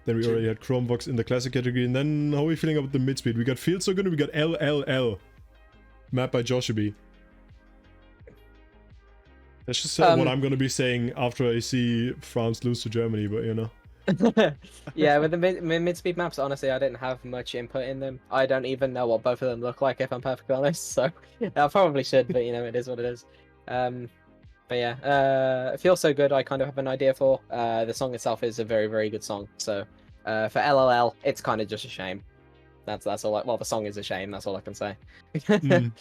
Then we already had Chromevox in the classic category. And then how are we feeling about the mid speed? We got Feel So Good and we got LLL, mapped by Joshibi. That's just what I'm gonna be saying after I see France lose to Germany, but you know. Yeah, with the mid-speed maps, honestly, I didn't have much input in them. I don't even know what both of them look like, if I'm perfectly honest. So I probably should, but you know, it is what it is. But yeah, it feels so good. I kind of have an idea for. The song itself is a very, very good song. So for LLL, it's kind of just a shame. That's all. Well, the song is a shame. That's all I can say. And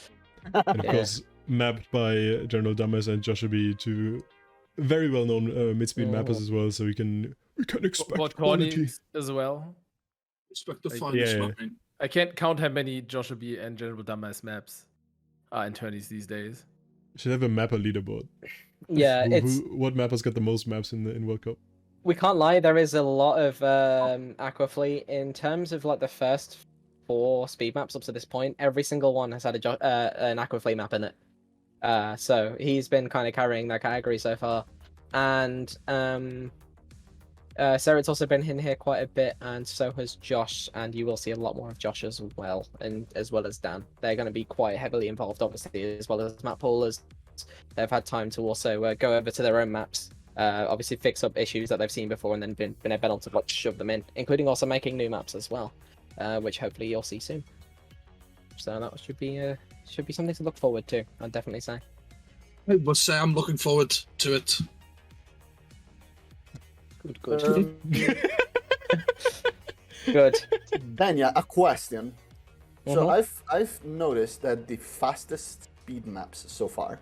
of Yeah. course, mapped by General Dumbass and Joshua B to very well-known mid-speed mappers as well, so we can expect What quality. Corny as well. Expect the Like, finest yeah. mapping. I can't count how many Joshua B and General Dumbass maps are in tourneys these days. Should have a mapper leaderboard. Yeah, What mapper's got the most maps in World Cup? we can't lie. There is a lot of Aquafleet in terms of like the first 4 speed maps up to this point. Every single one has had an Aquafleet map in it. So he's been kind of carrying that category so far, and Sarah's also been in here quite a bit, and so has Josh, and you will see a lot more of Josh as well, and as well as Dan. They're going to be quite heavily involved, obviously, as well as map poolers. They've had time to also go over to their own maps, obviously fix up issues that they've seen before, and then been able to shove them in, including also making new maps as well, which hopefully you'll see soon. So that should be something to look forward to, I'd definitely say. I must say, I'm looking forward to it. Good. Good. Denyah, a question. So Mhm. I've noticed that the fastest speed maps so far,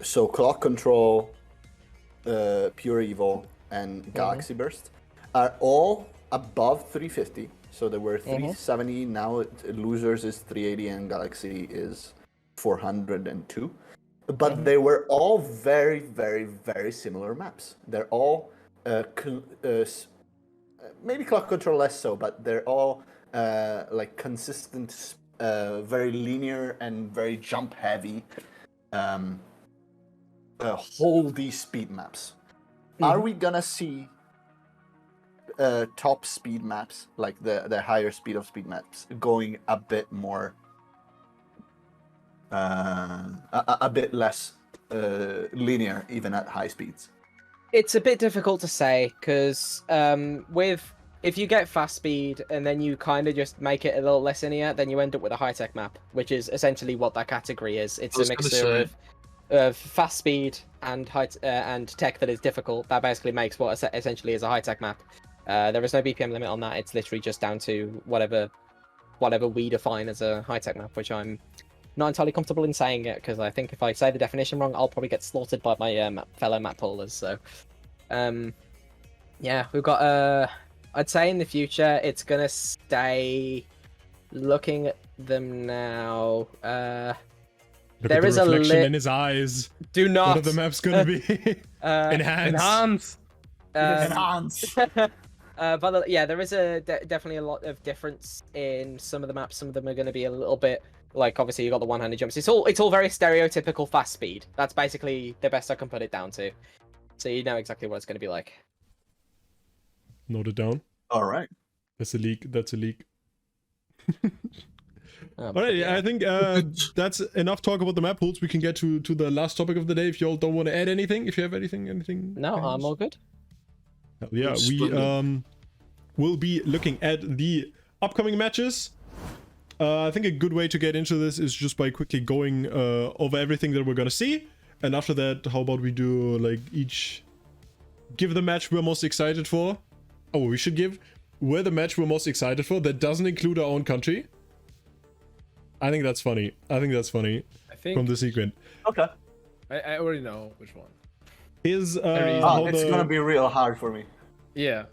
so Clock Control, Pure Evil, and Galaxy Burst, are all above 350. So there were 370. Now Losers is 380, and Galaxy is 402. But they were all very, very, very similar maps. They're all maybe Clock Control less so, but they're all like consistent, very linear and very jump heavy. Whole these speed maps. Are we gonna see top speed maps, like the higher speed of speed maps, going a bit more, a bit less linear, even at high speeds? It's a bit difficult to say because if you get fast speed and then you kind of just make it a little less linear, then you end up with a high tech map, which is essentially what that category is. It's a mixture of fast speed and and tech that is difficult. That basically makes what essentially is a high tech map. There is no BPM limit on that. It's literally just down to whatever we define as a high tech map, which I'm not entirely comfortable in saying it because I think if I say the definition wrong, I'll probably get slaughtered by my fellow map pullers. So, yeah, we've got. I'd say in the future it's gonna stay. Looking at them now, Look there at the is reflection in his eyes. Do not. What are the maps gonna be? Enhance. Enhance. But yeah, there is definitely a lot of difference in some of the maps. Some of them are going to be a little bit like, obviously you got the one-handed jumps. It's all very stereotypical fast speed. That's basically the best I can put it down to. So you know exactly what it's going to be like. Note it down. All right. That's a leak. That's a leak. Oh, All right, yeah. I think that's enough talk about the map pools. We can get to the last topic of the day. If you all don't want to add anything, if you have anything. No, I'm all good. Hell yeah, we will be looking at the upcoming matches. I think a good way to get into this is just by quickly going over everything that we're gonna see, and after that, how about we do like each give the match we're most excited for. Oh, we should give where the match we're most excited for that doesn't include our own country. I think that's funny. I think from the sequence. Okay. I already know which one. Is it's gonna be real hard for me. Yeah.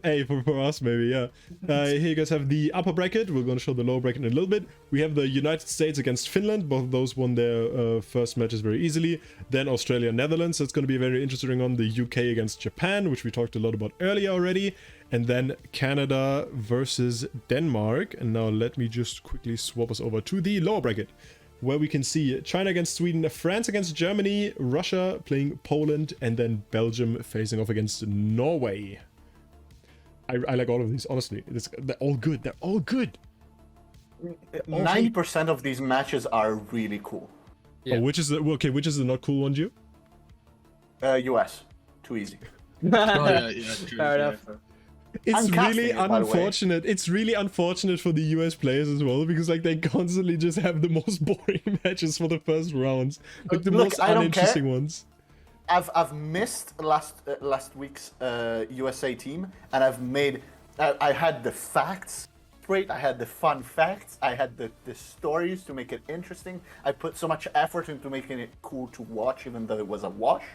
Hey, for us maybe, yeah. Here you guys have the upper bracket. We're going to show the lower bracket in a little bit. We have the United States against Finland. Both of those won their first matches very easily. Then Australia, Netherlands. That's going to be a very interesting one. The UK against Japan, which we talked a lot about earlier already. And then Canada versus Denmark. And now let me just quickly swap us over to the lower bracket, where we can see China against Sweden, France against Germany, Russia playing Poland, and then Belgium facing off against Norway. I like all of these, honestly. They're all good. They're all good. 90% of these matches are really cool. Yeah. Oh, which is the not cool one, Ju? US. Too easy. Oh, yeah, true. Fair enough. It's I'm casting really it, by the way. unfortunate. It's really unfortunate for the US players as well, because like they constantly just have the most boring matches for the first rounds, like the most I don't uninteresting care. ones. I've missed last week's USA team, and I've made. I had the facts straight. I had the fun facts. I had the stories to make it interesting. I put so much effort into making it cool to watch, even though it was a wash.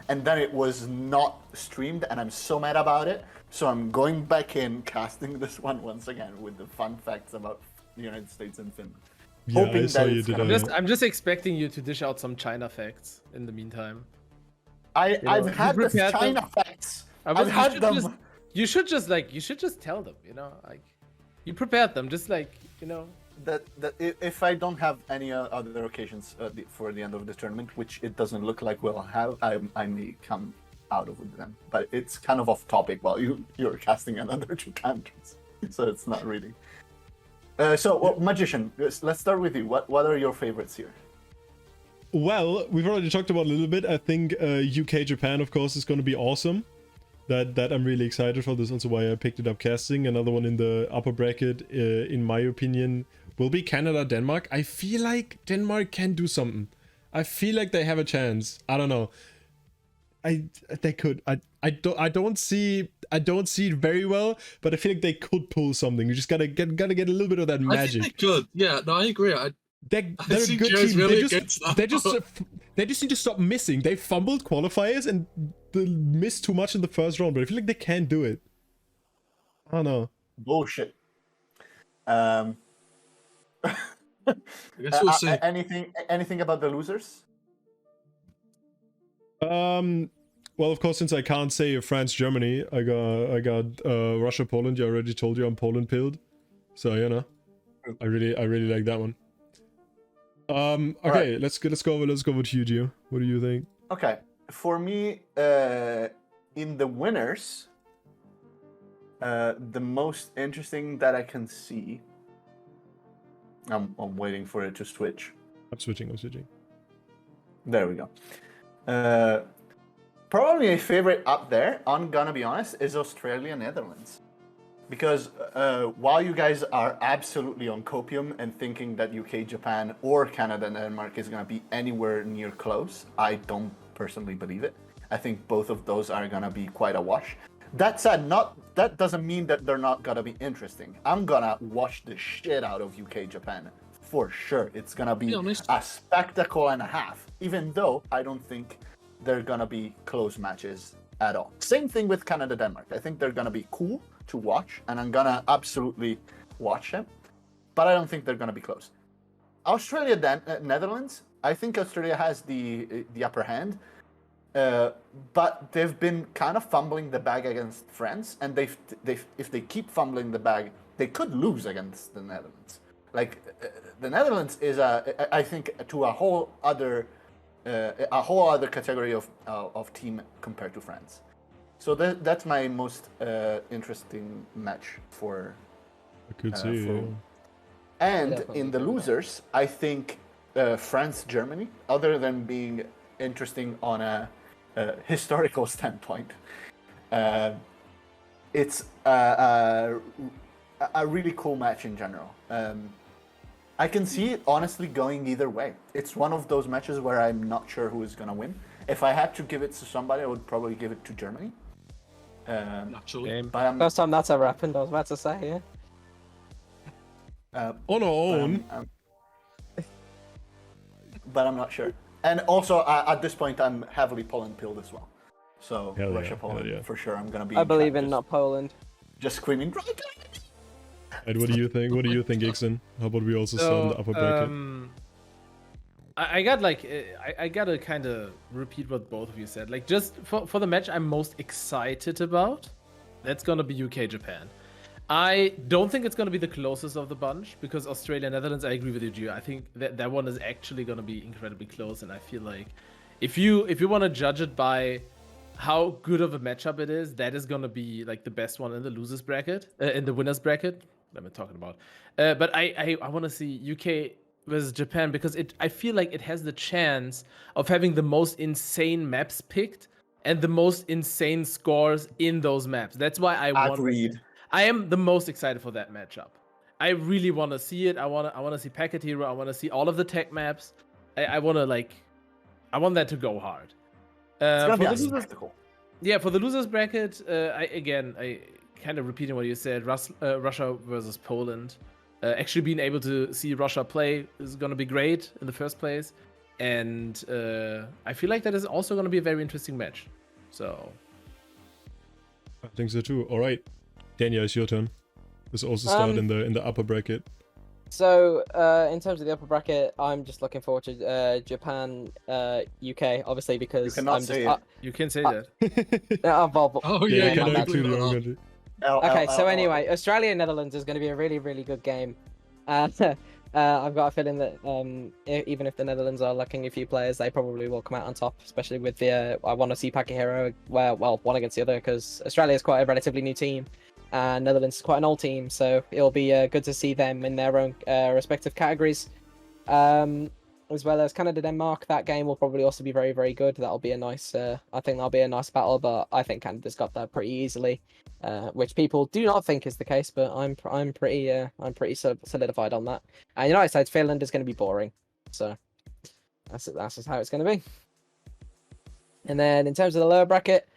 and then it was not streamed, and I'm so mad about it. So I'm going back in, casting this one once again with the fun facts about the United States and Finland. Yeah, Hoping I saw that you it's did gonna that. I'm just expecting you to dish out some China facts in the meantime. I've had the prepared them? China facts. But I've you had should them. you should just tell them, you know, like you prepared them, just like, you know. That if I don't have any other occasions for the end of the tournament, which it doesn't look like we'll have, I may come out of with them. But it's kind of off topic while you're casting another 2 countries, so it's not really. Magician, let's start with you. What are your favorites here? Well, we've already talked about a little bit. I think UK Japan, of course, is going to be awesome. That I'm really excited for. This is also why I picked it up casting. Another one in the upper bracket, in my opinion, will be Canada Denmark. I feel like Denmark can do something. I feel like they have a chance. I don't know. They could. I don't see it very well, but I feel like they could pull something. You just gotta get a little bit of that magic. I think they could. Yeah, no, I agree. They're a see good Joe's team. really They against that. they just need to stop missing. They fumbled qualifiers and they missed too much in the first round, but I feel like they can do it. I don't know. Bullshit. I guess we'll see. Anything about the losers? Well, of course, since I can't say France Germany, I got Russia Poland. I already told you I'm Poland pilled, so you know, I really like that one. Okay, right. let's go with you, Gio. What do you think? Okay, for me, in the winners, the most interesting that I can see. I'm waiting for it to switch. I'm switching. There we go. Probably my favorite up there, I'm gonna be honest, is Australia, Netherlands. Because while you guys are absolutely on copium and thinking that UK, Japan, or Canada, Denmark is gonna be anywhere near close, I don't personally believe it. I think both of those are gonna be quite a wash. That said, that doesn't mean that they're not gonna be interesting. I'm gonna watch the shit out of UK, Japan for sure. It's gonna be a spectacle and a half, even though I don't think they're gonna be close matches at all. Same thing with Canada, Denmark. I think they're gonna be cool to watch, and I'm gonna absolutely watch them, but I don't think they're gonna be close. Australia, Netherlands. I think Australia has the upper hand, but they've been kind of fumbling the bag against France, and if they keep fumbling the bag, they could lose against the Netherlands. Like the Netherlands is I think to a whole other category of team compared to France. So that's my most interesting match for. I could see. Yeah. And in the losers, I think France, Germany, other than being interesting on a historical standpoint, it's a really cool match in general. I can see it honestly going either way. It's one of those matches where I'm not sure who is going to win. If I had to give it to somebody, I would probably give it to Germany. Naturally. But First time that's ever happened, I was about to say, yeah. On our own. But I'm not sure. And also, at this point, I'm heavily Poland pilled as well. So Hell Russia, yeah, Poland, for sure. I'm gonna be. I believe in not Poland. Just screaming. And what do you think? What do you think, Ixon? How about we also start in the upper bracket? I gotta kind of repeat what both of you said. Like, just for the match I'm most excited about, that's gonna be UK Japan. I don't think it's gonna be the closest of the bunch, because Australia Netherlands, I agree with you, Gio. I think that one is actually gonna be incredibly close, and I feel like if you want to judge it by how good of a matchup it is, that is gonna be like the best one in the losers bracket, in the winners bracket. What am I talking about? But I want to see UK versus Japan, because I feel like it has the chance of having the most insane maps picked and the most insane scores in those maps. That's why I am the most excited for that matchup. I really want to see it. I want to see Packet Hero. I want to see all of the tech maps. I want that to go hard. It's gonna be a spectacle. Yeah, for the losers bracket, I kind of repeating what you said, Russia versus Poland. Actually being able to see Russia play is going to be great in the first place. And I feel like that is also going to be a very interesting match. So I think so too. All right, Denyah, it's your turn. This also start in the upper bracket. So, in terms of the upper bracket, I'm just looking forward to Japan, UK, obviously, because You cannot I'm say just. it. you can say that. Oh Yeah, yeah, you cannot my include your own bad. country. Okay, so anyway, Australia Netherlands is going to be a really, really good game. I've got a feeling that even if the Netherlands are lacking a few players, they probably will come out on top, especially with the. I want to see Pakihiro, well, one against the other, because Australia is quite a relatively new team, and Netherlands is quite an old team, so it'll be good to see them in their own respective categories. As well as Canada Denmark, that game will probably also be very, very good. That'll be a nice. I think that'll be a nice battle, but I think Canada's got that pretty easily, which people do not think is the case. But I'm pretty solidified on that. And United States Finland is going to be boring, so that's just how it's going to be. And then in terms of the lower bracket,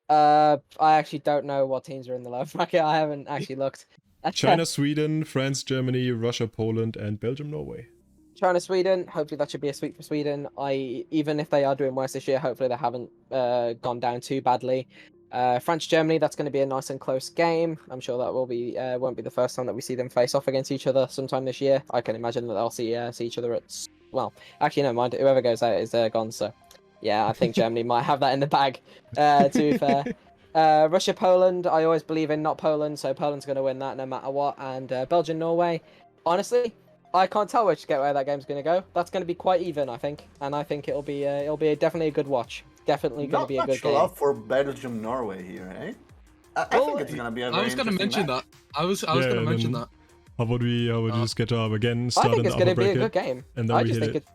I actually don't know what teams are in the lower bracket. I haven't actually looked. China, Sweden, France, Germany, Russia, Poland, and Belgium, Norway. China, Sweden. Hopefully that should be a sweep for Sweden. Even if they are doing worse this year, hopefully they haven't gone down too badly. France, Germany. That's going to be a nice and close game. I'm sure that will be won't be the first time that we see them face off against each other sometime this year. I can imagine that they'll see each other at. Well, actually, no mind. Whoever goes out is gone. So, yeah, I think Germany might have that in the bag. To be fair. Russia, Poland. I always believe in not Poland, so Poland's going to win that no matter what. And Belgium, Norway. Honestly, I can't tell which way that game's going to go. That's going to be quite even, I think, and I think it'll be definitely a good watch. Definitely going to be a good game. Not much love for Belgium, Norway here, eh? I think it's going to be a very I was going to mention match. that. I was going to mention that. How about we just get up again? I Start think in it's the going to upper be a bracket, good game. and then I we just hit think it.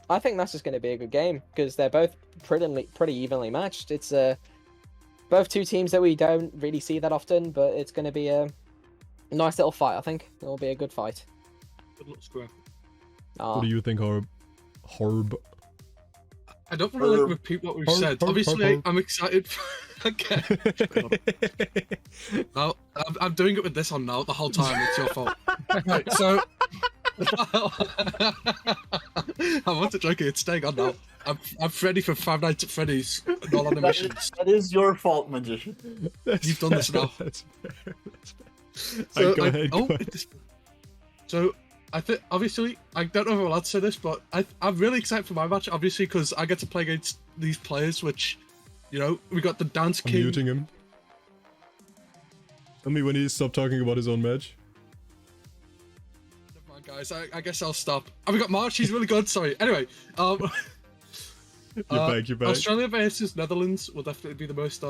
I think that's just going to be a good game because they're both pretty evenly matched. It's both two teams that we don't really see that often, but it's going to be a nice little fight. I think it'll be a good fight. Good luck, Square. What do you think, Harb? I don't want to like repeat what we've said. Obviously, I'm excited. Okay. No, I'm doing it with this on now the whole time. It's your fault. Right, so I wasn't joking. It's staying on now. I'm ready for Five Nights at Freddy's and all animations. That is your fault, magician. You've done this now. That's fair. So, Go ahead. So I think obviously I don't know if I'm allowed to say this, but I'm really excited for my match, obviously, because I get to play against these players, which, you know, we got the Dance I'm King. muting him. Tell me when he stopped talking about his own match. Never mind, guys. I guess I'll stop. And we got March. He's really good. Sorry. Anyway, You're back. Australia versus Netherlands will definitely be the most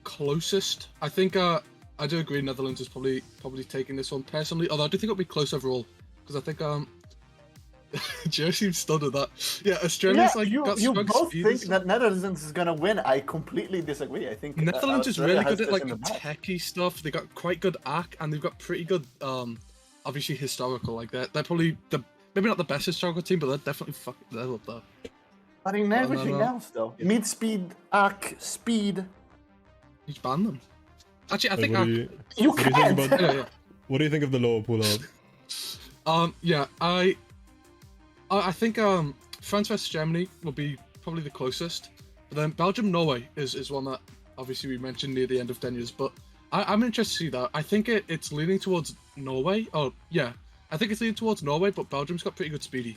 closest. I think I do agree Netherlands is probably taking this one personally, although I do think it'll be close overall because I think Joe seems stunned at that. Yeah, Australia's you got both speed think that Netherlands is gonna win. I completely disagree. I think Netherlands is Australia really has good at this like in the the bag. techie stuff. They got quite good act and they've got pretty good obviously historical. Like they're probably maybe not the best historical team, but they're definitely they're up there. But in everything no. else, though, mid speed, arc, speed, You just ban them. Actually, I Like, think what do you you think can't. about- yeah. What do you think of the lower pull-out? Yeah, I think France versus Germany will be probably the closest. But then Belgium Norway is one that obviously we mentioned near the end of Denyah's, but I'm interested to see that. I think it's leaning towards Norway. Oh yeah, I think it's leaning towards Norway, but Belgium's got pretty good speedy.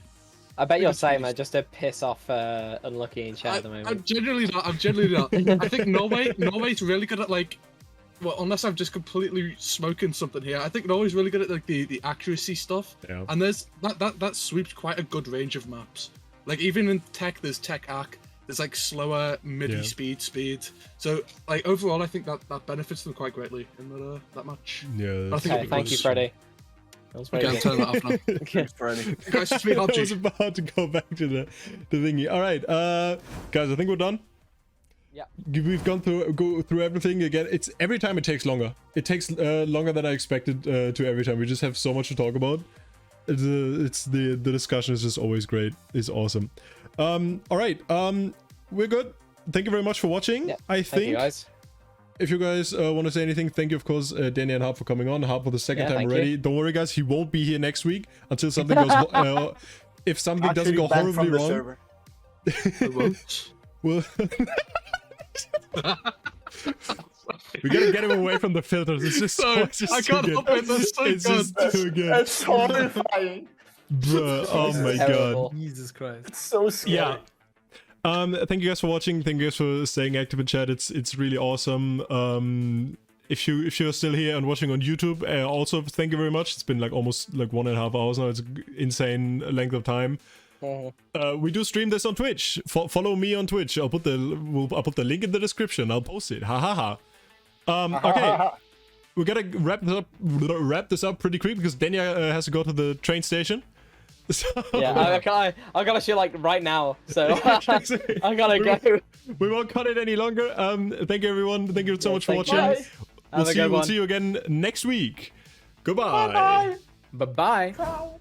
I bet you're saying that just to piss off Unlucky in chat at the moment. I'm genuinely not. I think Norway's really good at like. Well, unless I'm just completely smoking something here, I think Norway's really good at like the accuracy stuff. Yeah. And there's that sweeps quite a good range of maps. Like even in tech, there's tech arc. There's like slower midi speed. So like overall, I think that benefits them quite greatly in that match. Yeah. I think it'll be Thank you, close. Freddie. That was very Okay, I'm good. turning that off now. Thanks, Freddie. Guys, it's me, I was Harbgy. about to go back to the thingy. All right, guys, I think we're done. Yeah. We've go through everything again. It's every time it takes longer. It takes longer than I expected to every time. We just have so much to talk about. It's the discussion is just always great. It's awesome. All right, we're good. Thank you very much for watching. Yeah, I Thank you, think guys. if you guys want to say anything, thank you, of course, Denyah and Harp for coming on. Harp for the second Yeah, time thank already. you. Don't worry, guys. He won't be here next week until something goes. if something doesn't Actually go banned horribly from the wrong, server. I won't. we'll we gotta get him away from the filters. It's just, Sorry, it's just I too can't good. help it, that's so It's good. just too good. That's horrifying. Bruh, oh my god. Terrible. Jesus Christ. It's so scary. Yeah. Thank you guys for watching. Thank you guys for staying active in chat. It's really awesome. If you're still here and watching on YouTube, also thank you very much. It's been like almost like 1.5 hours now. It's an insane length of time. We do stream this on Twitch. Follow me on Twitch. I'll put the link in the description. I'll post it. Ha ha ha. Okay. We gotta wrap this up pretty quick because Denyah has to go to the train station. So, Yeah, I gotta shoot like right now, so I gotta go. We won't cut it any longer. Thank you everyone. Thank you so much for thank watching. you. We'll Have a good we'll one. see you again next week. Goodbye. Bye bye. Ciao.